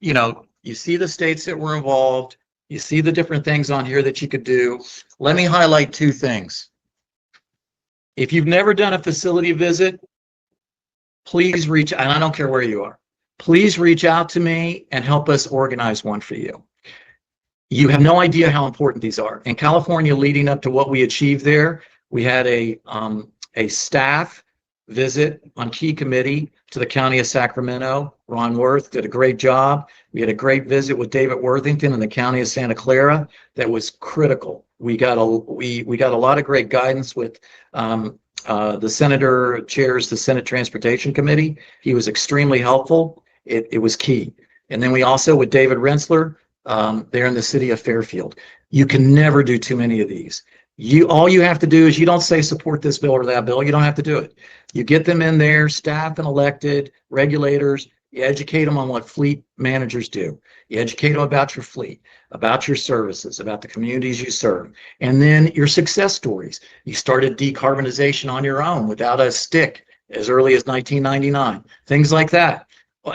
you know, you see the states that were involved, you see the different things on here that you could do. Let me highlight 2 things. If you've never done a facility visit, please reach, and I don't care where you are, please reach out to me and help us organize one for you. You have no idea how important these are. In California, leading up to what we achieved there, we had a staff visit on key committee to the County of Sacramento. Ron Worth did a great job. We had a great visit with David Worthington in the County of Santa Clara that was critical. We got a lot of great guidance with the senator chairs the Senate Transportation Committee. He was extremely helpful. It was key. And then we also, with David Rensler, there in the city of Fairfield. You can never do too many of these. All you have to do is, you don't say support this bill or that bill. You don't have to do it. You get them in there, staff and elected, regulators. You educate them on what fleet managers do. You educate them about your fleet, about your services, about the communities you serve. And then your success stories. You started decarbonization on your own without a stick as early as 1999. Things like that.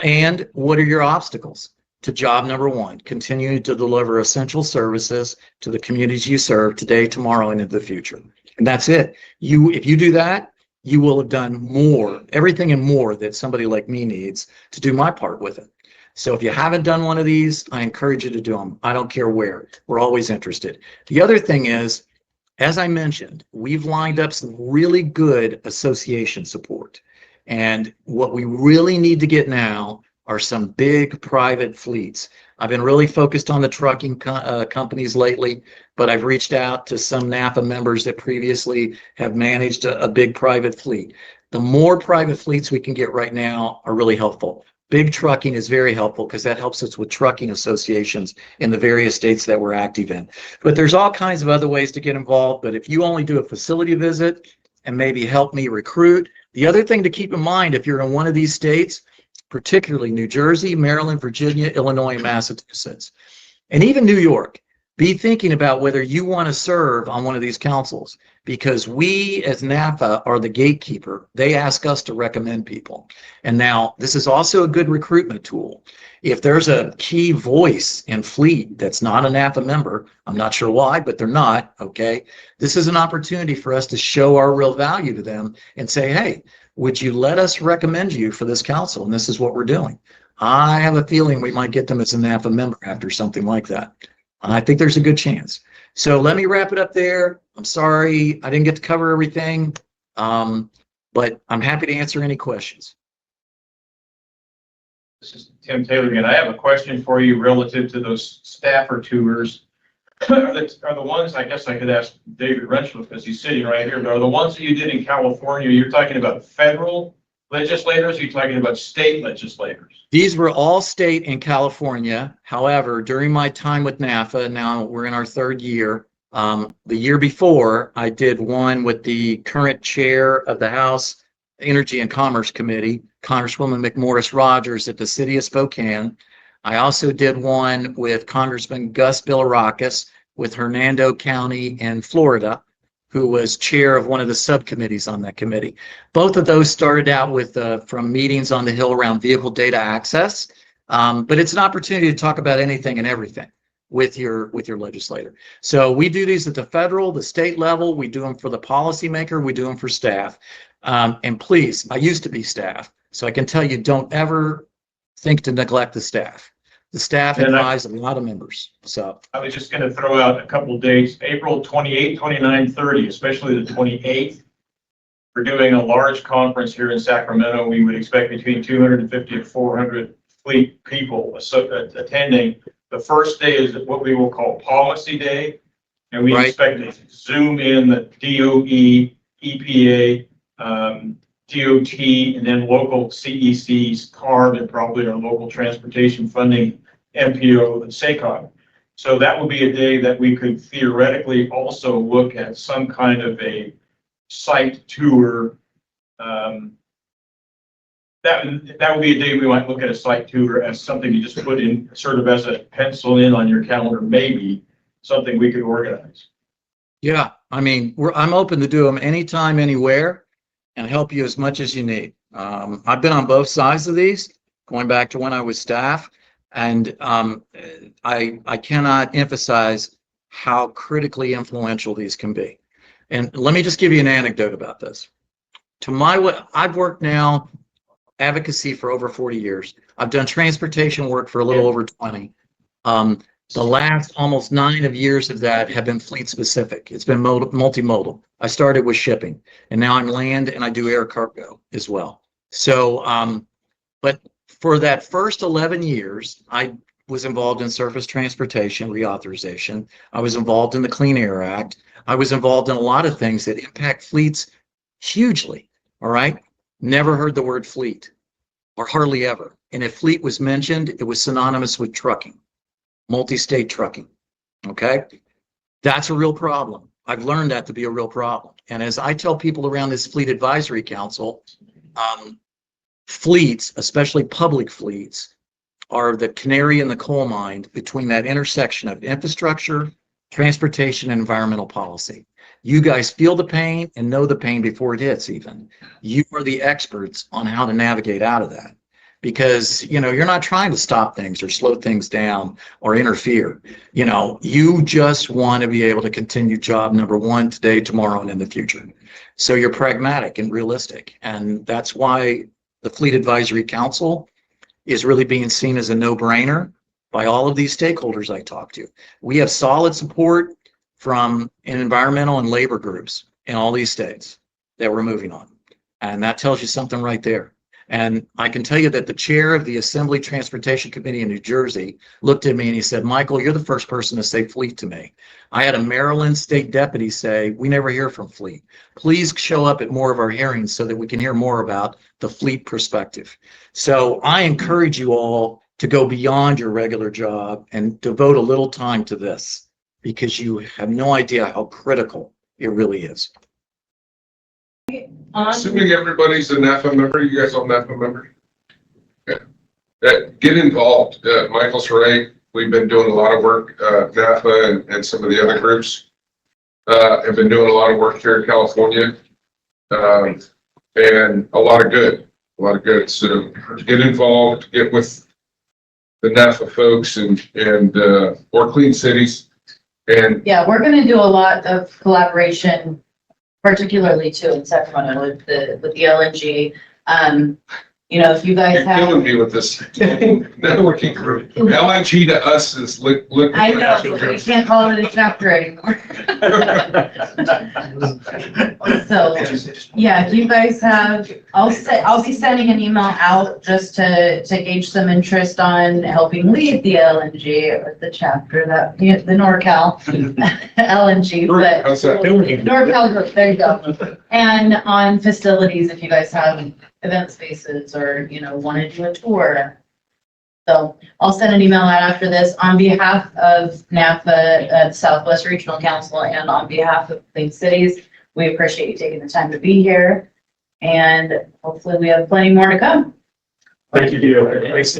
And what are your obstacles to job number 1? Continue to deliver essential services to the communities you serve today, tomorrow, and into the future. And that's it. If you do that, you will have done more, everything and more that somebody like me needs to do my part with it. So if you haven't done one of these, I encourage you to do them. I don't care where. We're always interested. The other thing is, as I mentioned, we've lined up some really good association support. And what we really need to get now are some big private fleets. I've been really focused on the trucking companies lately, but I've reached out to some NAFA members that previously have managed a big private fleet. The more private fleets we can get right now are really helpful. Big trucking is very helpful because that helps us with trucking associations in the various states that we're active in. But there's all kinds of other ways to get involved. But if you only do a facility visit and maybe help me recruit, the other thing to keep in mind, if you're in one of these states, particularly New Jersey, Maryland, Virginia, Illinois, and Massachusetts, and even New York, be thinking about whether you want to serve on one of these councils, because we as NAFA are the gatekeeper. They ask us to recommend people. And now this is also a good recruitment tool. If there's a key voice in fleet that's not a NAFA member, I'm not sure why, but they're not, okay? This is an opportunity for us to show our real value to them and say, hey, would you let us recommend you for this council? And this is what we're doing. I have a feeling we might get them as a NAFA member after something like that. I think there's a good chance. So let me wrap it up there. I'm sorry I didn't get to cover everything, but I'm happy to answer any questions.
This is Tim Taylor again. I have a question for you relative to those staffer tours. Are the ones, I guess I could ask David Rentschler because he's sitting right here, but are the ones that you did in California, you're talking about federal legislators, or you're talking about state legislators?
These were all state in California. However, during my time with NAFA, now we're in our third year, the year before, I did one with the current chair of the House Energy and Commerce Committee, Congresswoman McMorris Rogers at the city of Spokane. I also did one with Congressman Gus Bilirakis with Hernando County in Florida, who was chair of one of the subcommittees on that committee. Both of those started out with from meetings on the Hill around vehicle data access, but it's an opportunity to talk about anything and everything with your legislator. So we do these at the federal, the state level. We do them for the policymaker. We do them for staff. And please, I used to be staff, so I can tell you, don't ever think to neglect the staff. The staff advise a lot of members. So
I was just going to throw out a couple of dates, April 28, 29, 30, especially the 28th. We're doing a large conference here in Sacramento. We would expect between 250 and 400 fleet people attending. The first day is what we will call Policy Day. And we expect to zoom in the DOE, EPA, DOT, and then local CECs, CARB, and probably our local transportation funding, MPO, and SACOG. So that would be a day that we could theoretically also look at some kind of a site tour. That would be a day we might look at a site tour as something you just put in, sort of as a pencil in on your calendar, maybe something we could organize.
yeah, I mean, I'm open to do them anytime, anywhere, and help you as much as you need. I've been on both sides of these, going back to when I was staff, and I cannot emphasize how critically influential these can be. And let me just give you an anecdote about this. I've worked now advocacy for over 40 years. I've done transportation work for a little over 20. The last almost 9 years of that have been fleet specific. It's been multimodal. I started with shipping, and now I'm land and I do air cargo as well. So, but for that first 11 years, I was involved in surface transportation reauthorization. I was involved in the Clean Air Act. I was involved in a lot of things that impact fleets hugely. All right. Never heard the word fleet, or hardly ever. And if fleet was mentioned, it was synonymous with trucking. Multi-state trucking, okay? That's a real problem. I've learned that to be a real problem. And as I tell people around this Fleet Advisory Council, fleets, especially public fleets, are the canary in the coal mine between that intersection of infrastructure, transportation, and environmental policy. You guys feel the pain and know the pain before it hits even. You are the experts on how to navigate out of that. Because, you're not trying to stop things or slow things down or interfere. You just want to be able to continue job number one today, tomorrow, and in the future. So you're pragmatic and realistic. And that's why the Fleet Advisory Council is really being seen as a no-brainer by all of these stakeholders I talked to. We have solid support from environmental and labor groups in all these states that we're moving on. And that tells you something right there. And I can tell you that the chair of the Assembly Transportation Committee in New Jersey looked at me and he said, Michael, you're the first person to say fleet to me. I had a Maryland state deputy say, we never hear from fleet. Please show up at more of our hearings so that we can hear more about the fleet perspective. So I encourage you all to go beyond your regular job and devote a little time to this, because you have no idea how critical it really is.
Assuming everybody's a NAFA member, you guys all NAFA members? Get involved. Michael's right. We've been doing a lot of work, NAFA and some of the other groups have been doing a lot of work here in California. And a lot of good. So get involved, get with the NAFA folks and or Clean Cities. And
Yeah, we're gonna do a lot of collaboration, particularly too in Sacramento with the LNG. You know, if you guys
you're
have.
killing me with this networking group. LNG to us is liquid.
I know, we can't call it a chapter anymore. So, yeah, if you guys have, I'll be sending an email out just to gauge some interest on helping lead the LNG or the chapter that, the NorCal LNG, but
How's that?
NorCal group, there you go. And on facilities, if you guys have event spaces or, you know, want to do a tour. So I'll send an email out after this on behalf of NAFA, Southwest Regional Council, and on behalf of Clean Cities. We appreciate you taking the time to be here, and hopefully we have plenty more to come.
Thank you. Thanks.